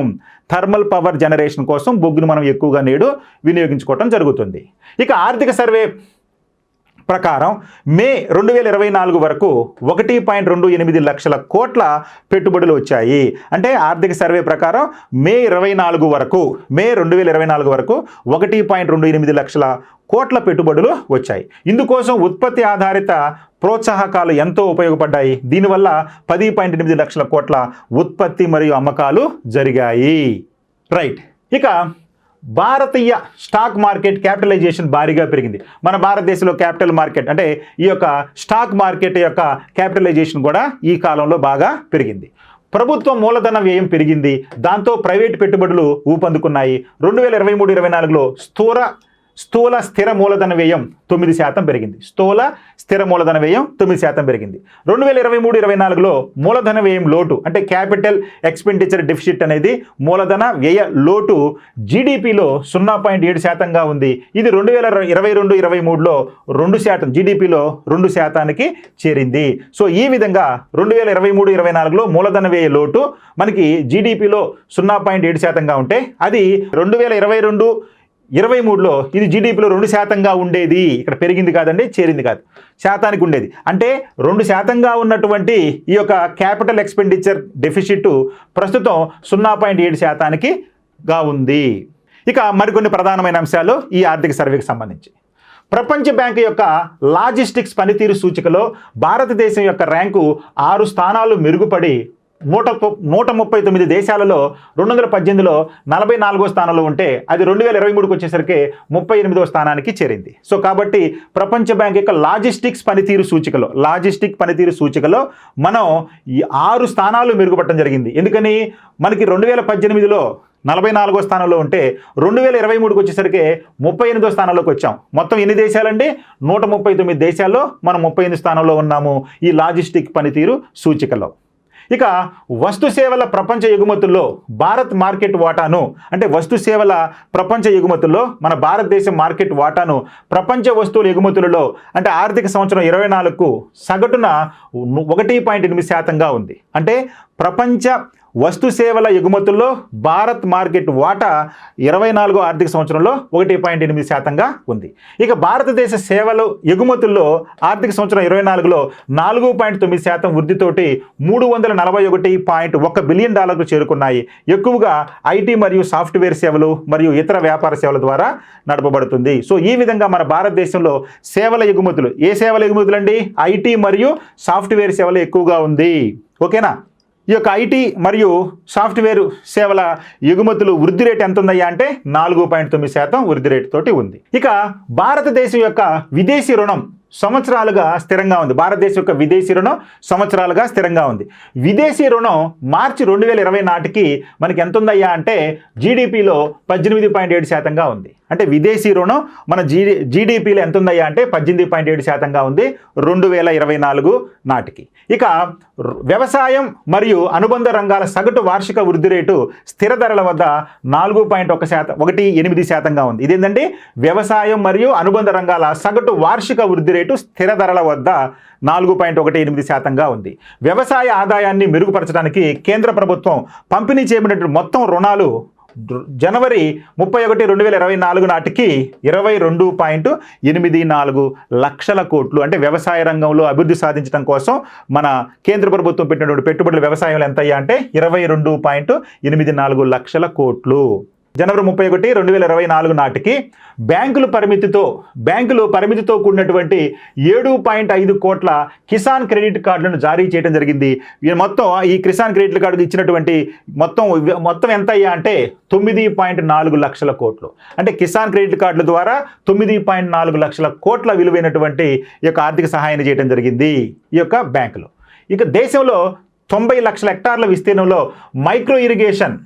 థర్మల్ పవర్ జనరేషన్ కోసం బొగ్గును మనం ఎక్కువగా నేడు వినియోగించుకోవటం జరుగుతుంది. ఇక ఆర్థిక సర్వే ప్రకారం మే 2024 వరకు 1.28 లక్షల కోట్ల పెట్టుబడులు వచ్చాయి. అంటే ఆర్థిక సర్వే ప్రకారం మే 2024 వరకు 1.28 లక్షల కోట్ల పెట్టుబడులు వచ్చాయి. ఇందుకోసం ఉత్పత్తి ఆధారిత ప్రోత్సాహకాలు ఎంతో ఉపయోగపడ్డాయి. దీనివల్ల 10.8 లక్షల కోట్ల ఉత్పత్తి మరియు అమ్మకాలు జరిగాయి. రైట్. ఇక భారతీయ స్టాక్ మార్కెట్ క్యాపిటలైజేషన్ భారీగా పెరిగింది. మన భారతదేశంలో క్యాపిటల్ మార్కెట్ అంటే ఈ యొక్క స్టాక్ మార్కెట్ యొక్క క్యాపిటలైజేషన్ కూడా ఈ కాలంలో బాగా పెరిగింది. ప్రభుత్వ మూలధన వ్యయం పెరిగింది. దాంతో ప్రైవేట్ పెట్టుబడులు ఊపందుకున్నాయి. 2023-24లో స్థూల స్థిర మూలధన వ్యయం 9% పెరిగింది. స్థూల స్థిర మూలధన వ్యయం 9% పెరిగింది. 2023-24లో మూలధన వ్యయం లోటు అంటే క్యాపిటల్ ఎక్స్పెండిచర్ డెఫిసిట్ అనేది మూలధన వ్యయ లోటు జీడిపిలో 0.7%గా ఉంది. ఇది 2022-23లో 2% జీడిపిలో 2%కి చేరింది. సో ఈ విధంగా 2023-24లో మూలధన వ్యయ లోటు మనకి జీడిపిలో 0.7%గా ఉంటే అది 2022-23లో ఇది జీడిపిలో 2%గా ఉండేది. ఇక్కడ పెరిగింది కాదండి, చేరింది కాదు, శాతానికి ఉండేది. అంటే 2%గా ఉన్నటువంటి ఈ యొక్క క్యాపిటల్ ఎక్స్పెండిచర్ డెఫిసిట్ ప్రస్తుతం 0.7%కి ఉంది. ఇక మరికొన్ని ప్రధానమైన అంశాలు ఈ ఆర్థిక సర్వేకి సంబంధించి. ప్రపంచ బ్యాంకు యొక్క లాజిస్టిక్స్ పనితీరు సూచికలో భారతదేశం యొక్క ర్యాంకు 6 స్థానాలు మెరుగుపడి 139 దేశాలలో 2018లో 44వ స్థానంలో ఉంటే అది 2023కి వచ్చేసరికి 38వ స్థానానికి చేరింది. సో కాబట్టి ప్రపంచ బ్యాంక్ యొక్క లాజిస్టిక్ పనితీరు సూచికలో మనం ఈ 6 స్థానాలు మెరుగుపడటం జరిగింది. ఎందుకని మనకి 2018లో 44వ స్థానంలో ఉంటే 2023కి వచ్చేసరికి 38వ స్థానంలోకి వచ్చాం. మొత్తం ఎన్ని దేశాలండి? 139 దేశాల్లో మనం 38 స్థానంలో ఉన్నాము ఈ లాజిస్టిక్ పనితీరు సూచికలో. ఇక వస్తు సేవల ప్రపంచ ఎగుమతుల్లో భారత్ మార్కెట్ వాటాను, అంటే వస్తు సేవల ప్రపంచ ఎగుమతుల్లో మన భారతదేశం మార్కెట్ వాటాను ప్రపంచ వస్తువుల ఎగుమతులలో అంటే ఆర్థిక సంవత్సరం 24కు సగటున 1.8%గా ఉంది. అంటే ప్రపంచ వస్తు సేవల ఎగుమతుల్లో భారత్ మార్కెట్ వాటా 24వ ఆర్థిక సంవత్సరంలో 1.8%గా ఉంది. ఇక భారతదేశ సేవలు ఎగుమతుల్లో ఆర్థిక సంవత్సరం 24లో 4.9% వృద్ధితోటి $341.1 బిలియన్ చేరుకున్నాయి. ఎక్కువగా ఐటీ మరియు సాఫ్ట్వేర్ సేవలు మరియు ఇతర వ్యాపార సేవల ద్వారా నడపబడుతుంది. సో ఈ విధంగా మన భారతదేశంలో సేవల ఎగుమతులు, ఏ సేవల ఎగుమతులు అండి? ఐటీ మరియు సాఫ్ట్వేర్ సేవలు ఎక్కువగా ఉంది. ఓకేనా? ఈ యొక్క ఐటీ మరియు సాఫ్ట్వేర్ సేవల ఎగుమతులు వృద్ధి రేటు ఎంత ఉందయ్యా అంటే 4.9% వృద్ధి రేటు తోటి ఉంది. ఇక భారతదేశం యొక్క విదేశీ రుణం సంవత్సరాలుగా స్థిరంగా ఉంది. భారతదేశం యొక్క విదేశీ రుణం సంవత్సరాలుగా స్థిరంగా ఉంది. విదేశీ రుణం మార్చి 2020 నాటికి మనకి ఎంత ఉందయ్యా అంటే జీడిపిలో 18.7%గా ఉంది. అంటే విదేశీ రుణం మన జీడిపిలో ఎంత ఉందయ్యా అంటే 18.7%గా ఉంది 2024 నాటికి. ఇక వ్యవసాయం మరియు అనుబంధ రంగాల సగటు వార్షిక వృద్ధి రేటు స్థిర ధరల వద్ద 4.18%గా ఉంది. ఇదేంటంటే వ్యవసాయం మరియు అనుబంధ రంగాల సగటు వార్షిక వృద్ధి రేటు స్థిర ధరల వద్ద 4.18%గా ఉంది. వ్యవసాయ ఆదాయాన్ని మెరుగుపరచడానికి కేంద్ర ప్రభుత్వం పంపిణీ చేయబడిన మొత్తం రుణాలు జనవరి 31, 2024 నాటికి 22.84 లక్షల కోట్లు. అంటే వ్యవసాయ రంగంలో అభివృద్ధి సాధించడం కోసం మన కేంద్ర ప్రభుత్వం పెట్టినటువంటి పెట్టుబడులు వ్యవసాయంలో ఎంత అయ్యా అంటే 22.84 లక్షల కోట్లు. జనవరి 31, 2024 నాటికి బ్యాంకుల పరిమితితో కూడినటువంటి 7.5 కోట్ల కిసాన్ క్రెడిట్ కార్డులను జారీ చేయడం జరిగింది. మొత్తం ఈ కిసాన్ క్రెడిట్ కార్డు ఇచ్చినటువంటి మొత్తం ఎంత అయ్యా అంటే 9.4 లక్షల కోట్లు. అంటే కిసాన్ క్రెడిట్ కార్డుల ద్వారా 9.4 లక్షల కోట్ల విలువైనటువంటి ఈ యొక్క ఆర్థిక సహాయాన్ని చేయడం జరిగింది ఈ యొక్క బ్యాంకులు. ఇక దేశంలో 90 లక్షల హెక్టార్ల విస్తీర్ణంలో మైక్రో ఇరిగేషన్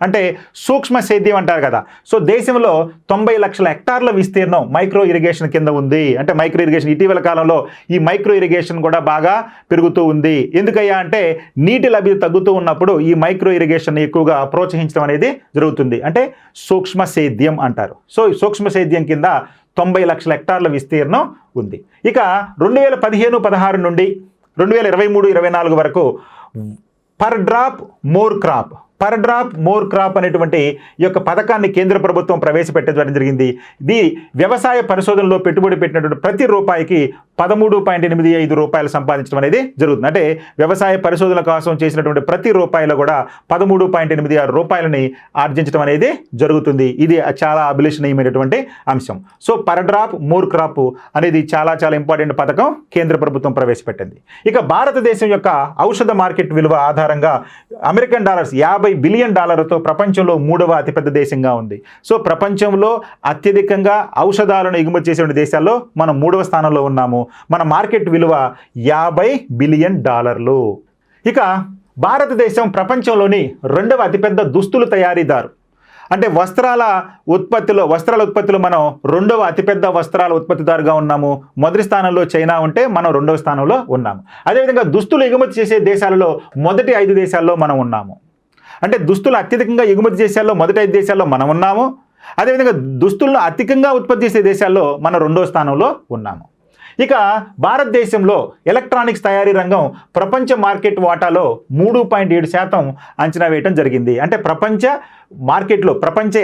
అంటే సూక్ష్మ సేద్యం అంటారు కదా. సో దేశంలో 90 లక్షల హెక్టార్ల విస్తీర్ణం మైక్రో ఇరిగేషన్ కింద ఉంది. అంటే మైక్రో ఇరిగేషన్ ఇటీవల కాలంలో ఈ మైక్రో ఇరిగేషన్ కూడా బాగా పెరుగుతూ ఉంది. ఎందుకయ్యా అంటే నీటి లభ్యత తగ్గుతూ ఉన్నప్పుడు ఈ మైక్రో ఇరిగేషన్ ఎక్కువగా ప్రోత్సహించడం అనేది జరుగుతుంది. అంటే సూక్ష్మ సేద్యం అంటారు. సో సూక్ష్మ సేద్యం కింద 90 లక్షల హెక్టార్ల విస్తీర్ణం ఉంది. ఇక 2015-16 నుండి 2023-24 వరకు పర్ డ్రాప్ మోర్ క్రాప్ అనేటువంటి ఈ యొక్క పథకాన్ని కేంద్ర ప్రభుత్వం ప్రవేశపెట్టడం జరిగింది. ఇది వ్యవసాయ పరిశోధనలో పెట్టుబడి పెట్టినటువంటి ప్రతి రూపాయికి 13.85 రూపాయలు సంపాదించడం అనేది జరుగుతుంది. అంటే వ్యవసాయ పరిశోధన కోసం చేసినటువంటి ప్రతి రూపాయలు కూడా 13.86 రూపాయలని ఆర్జించడం అనేది జరుగుతుంది. ఇది చాలా అభిలషణీయమైనటువంటి అంశం. So per drop more crop అనేది చాలా ఇంపార్టెంట్ పథకం కేంద్ర ప్రభుత్వం ప్రవేశపెట్టింది. ఇక భారతదేశం యొక్క ఔషధ మార్కెట్ విలువ ఆధారంగా అమెరికన్ డాలర్స్ $50 బిలియన్ ప్రపంచంలో 3వ అతిపెద్ద దేశంగా ఉంది. సో ప్రపంచంలో అత్యధికంగా ఔషధాలను ఎగుమతి చేసే దేశాల్లో మనం 3వ స్థానంలో ఉన్నాము. మన మార్కెట్ విలువ $50 బిలియన్. ఇక భారతదేశం ప్రపంచంలోని 2వ అతిపెద్ద దుస్తులు తయారీదారు. అంటే వస్త్రాల ఉత్పత్తిలో మనం 2వ అతిపెద్ద వస్త్రాల ఉత్పత్తిదారుగా ఉన్నాము. మొదటి స్థానంలో చైనా ఉంటే మనం 2వ స్థానంలో ఉన్నాము. అదేవిధంగా దుస్తులు ఎగుమతి చేసే దేశాలలో మొదటి 5 దేశాల్లో మనం ఉన్నాము. అంటే దుస్తులు అత్యధికంగా ఎగుమతి చేసేల్లో మొదటి 5 దేశాల్లో మనం ఉన్నాము. అదేవిధంగా దుస్తులను అధికంగా ఉత్పత్తి చేసే దేశాల్లో మనం 2వ స్థానంలో ఉన్నాము. ఇక భారతదేశంలో ఎలక్ట్రానిక్స్ తయారీ రంగం ప్రపంచ మార్కెట్ వాటాలో 3.7% అంచనా వేయటం జరిగింది. అంటే ప్రపంచ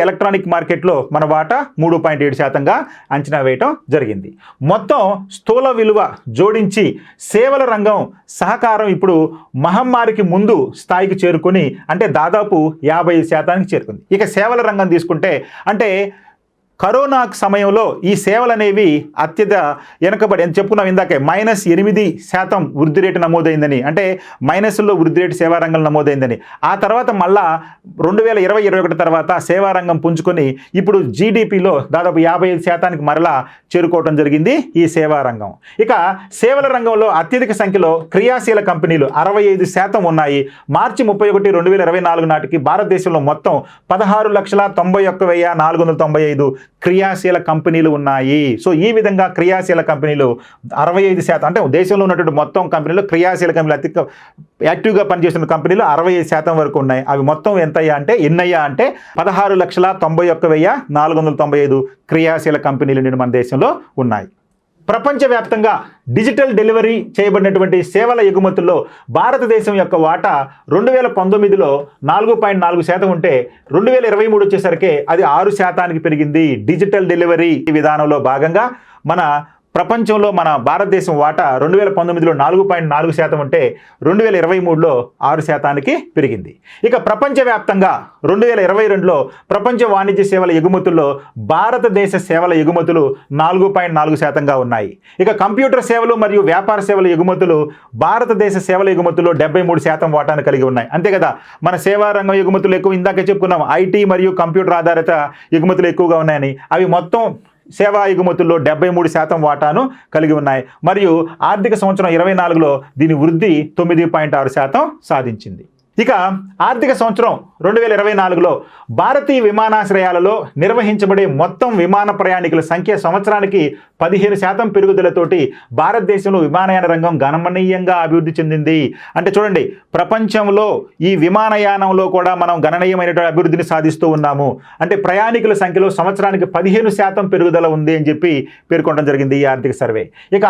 ఎలక్ట్రానిక్ మార్కెట్లో మన వాటా 3.7%గా అంచనా వేయటం జరిగింది. మొత్తం స్థూల విలువ జోడించి సేవల రంగం సహకారం ఇప్పుడు మహమ్మారికి ముందు స్థాయికి చేరుకొని అంటే దాదాపు 55%కి చేరుకుంది. ఇక సేవల రంగం తీసుకుంటే అంటే కరోనా సమయంలో ఈ సేవలు అనేవి అత్యధిక వెనకబడి అని చెప్పుకున్నాం ఇందాకే -8% వృద్ధి రేటు నమోదైందని. అంటే మైనస్లో వృద్ధి రేటు సేవారంగం నమోదైందని. ఆ తర్వాత మళ్ళా 2020-21 తర్వాత సేవారంగం పుంజుకొని ఇప్పుడు జీడిపిలో దాదాపు 55%కి మరలా చేరుకోవడం జరిగింది ఈ సేవారంగం. ఇక సేవల రంగంలో అత్యధిక సంఖ్యలో క్రియాశీల కంపెనీలు 65% ఉన్నాయి. మార్చి 31, 2024 నాటికి భారతదేశంలో మొత్తం 16,91,495 క్రియాశీల కంపెనీలు ఉన్నాయి. సో ఈ విధంగా క్రియాశీల కంపెనీలు 65%, అంటే దేశంలో ఉన్నటువంటి మొత్తం కంపెనీలు క్రియాశీల కంపెనీలు అతి యాక్టివ్గా పనిచేస్తున్న కంపెనీలు 65% వరకు ఉన్నాయి. అవి మొత్తం ఎన్నయ్యా అంటే 16,91,495 క్రియాశీల కంపెనీలు మన దేశంలో ఉన్నాయి. ప్రపంచవ్యాప్తంగా డిజిటల్ డెలివరీ చేయబడినటువంటి సేవల ఎగుమతుల్లో భారతదేశం యొక్క వాటా 2019లో 4.4% ఉంటే 2023 వచ్చేసరికి అది 6% పెరిగింది. డిజిటల్ డెలివరీ విధానంలో భాగంగా మన ప్రపంచంలో మన భారతదేశం వాటా 2019లో 4.4% ఉంటే 2023లో 6% పెరిగింది. ఇక ప్రపంచవ్యాప్తంగా 2022లో ప్రపంచ వాణిజ్య సేవల ఎగుమతుల్లో భారతదేశ సేవల ఎగుమతులు 4.4%గా ఉన్నాయి. ఇక కంప్యూటర్ సేవలు మరియు వ్యాపార సేవల ఎగుమతులు భారతదేశ సేవల ఎగుమతుల్లో 73% వాటాను కలిగి ఉన్నాయి. అంతే కదా, మన సేవా రంగం ఎగుమతులు ఎక్కువ, ఇందాకే చెప్పుకున్నాం ఐటీ మరియు కంప్యూటర్ ఆధారిత ఎగుమతులు ఎక్కువగా ఉన్నాయని. అవి మొత్తం సేవా ఎగుమతుల్లో 73% వాటాను కలిగి ఉన్నాయి. మరియు ఆర్థిక సంవత్సరం 24లో దీని వృద్ధి 9.6% సాధించింది. ఇక ఆర్థిక సంవత్సరం 2024లో భారతీయ విమానాశ్రయాలలో నిర్వహించబడే మొత్తం విమాన ప్రయాణికుల సంఖ్య సంవత్సరానికి 15% పెరుగుదలతోటి భారతదేశంలో విమానయాన రంగం గణనీయంగా అభివృద్ధి చెందింది. అంటే చూడండి, ప్రపంచంలో ఈ విమానయానంలో కూడా మనం గణనీయమైనటువంటి అభివృద్ధిని సాధిస్తూ ఉన్నాము. అంటే ప్రయాణికుల సంఖ్యలో సంవత్సరానికి 15% పెరుగుదల ఉంది అని చెప్పి పేర్కొనడం జరిగింది ఈ ఆర్థిక సర్వే. ఇక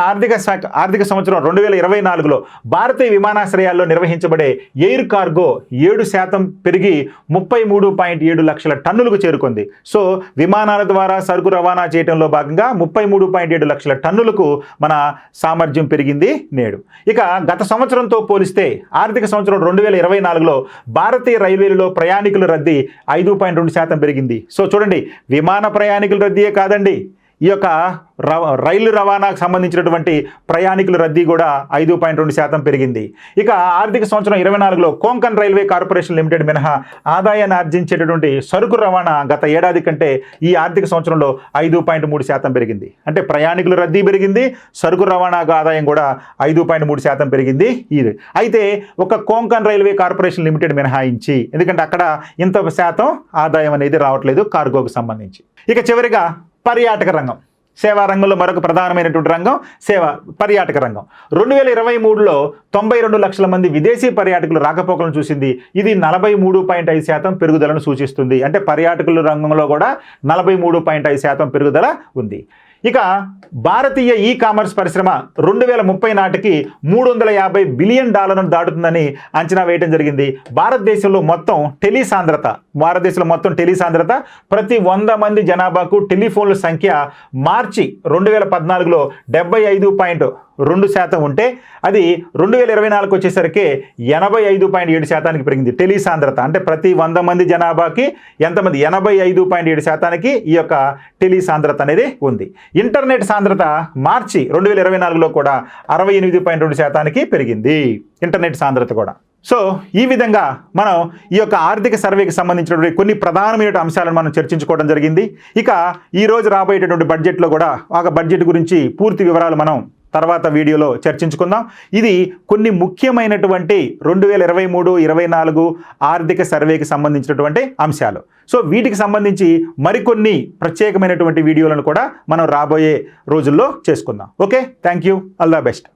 ఆర్థిక సంవత్సరం 2024లో భారతీయ విమానాశ్రయాల్లో నిర్వహించబడే ఎయిర్ కార్గో 7% పెరిగి 33.7 లక్షల టన్నులకు చేరుకుంది. సో విమానాల ద్వారా సరుకు రవాణా చేయడంలో భాగంగా 33.7 లక్షల టన్నులకు మన సామర్థ్యం పెరిగింది నేడు. ఇక గత సంవత్సరంతో పోలిస్తే ఆర్థిక సంవత్సరం 2024లో భారతీయ రైల్వేలలో ప్రయాణికుల రద్దీ 5.2% పెరిగింది. సో చూడండి, విమాన ప్రయాణికుల రద్దీయే కాదండి, ఈ యొక్క రైలు రవాణాకు సంబంధించినటువంటి ప్రయాణికుల రద్దీ కూడా 5.2% పెరిగింది. ఇక ఆర్థిక సంవత్సరం 24లో కోంకన్ రైల్వే కార్పొరేషన్ లిమిటెడ్ మినహా ఆదాయాన్ని ఆర్జించేటటువంటి సరుకు రవాణా గత ఏడాది కంటే ఈ ఆర్థిక సంవత్సరంలో 5.3% పెరిగింది. అంటే ప్రయాణికుల రద్దీ పెరిగింది, సరుకు రవాణాకు ఆదాయం కూడా 5.3% పెరిగింది. ఇది అయితే ఒక కోంకన్ రైల్వే కార్పొరేషన్ లిమిటెడ్ మినహాయించి, ఎందుకంటే అక్కడ ఇంత శాతం ఆదాయం అనేది రావట్లేదు కార్గోకు సంబంధించి. ఇక చివరిగా పర్యాటక రంగం, సేవా రంగంలో మరొక ప్రధానమైనటువంటి రంగం పర్యాటక రంగం. 2023లో 92 లక్షల మంది విదేశీ పర్యాటకులు రాకపోకలను చూసింది. ఇది 43.5% పెరుగుదలను సూచిస్తుంది. అంటే పర్యాటకుల రంగంలో కూడా 43.5% పెరుగుదల ఉంది. ఇక భారతీయ ఈ కామర్స్ పరిశ్రమ 2030 నాటికి $350 బిలియన్ దాటుతుందని అంచనా వేయడం జరిగింది. భారతదేశంలో మొత్తం టెలి సాంద్రత ప్రతి 100 మంది జనాభాకు టెలిఫోన్ల సంఖ్య మార్చి 2014లో 75.2% ఉంటే అది 2024 వచ్చేసరికి 85.7% పెరిగింది. టెలి సాంద్రత అంటే ప్రతి 100 మంది జనాభాకి ఎంతమంది, 85.7%కి ఈ యొక్క టెలి సాంద్రత అనేది ఉంది. ఇంటర్నెట్ సాంద్రత మార్చి 2024లో కూడా 68.2%కి పెరిగింది ఇంటర్నెట్ సాంద్రత కూడా. సో ఈ విధంగా మనం ఈ యొక్క ఆర్థిక సర్వేకి సంబంధించినటువంటి కొన్ని ప్రధానమైన అంశాలను మనం చర్చించుకోవడం జరిగింది. ఇక ఈరోజు రాబోయేటటువంటి బడ్జెట్లో కూడా ఒక బడ్జెట్ గురించి పూర్తి వివరాలు మనం తర్వాత వీడియోలో చర్చించుకుందాం. ఇది కొన్ని ముఖ్యమైనటువంటి 2023-24 ఆర్థిక సర్వేకి సంబంధించినటువంటి అంశాలు. సో వీటికి సంబంధించి మరికొన్ని ప్రత్యేకమైనటువంటి వీడియోలను కూడా మనం రాబోయే రోజుల్లో చేసుకుందాం. Okay, thank you, all the best.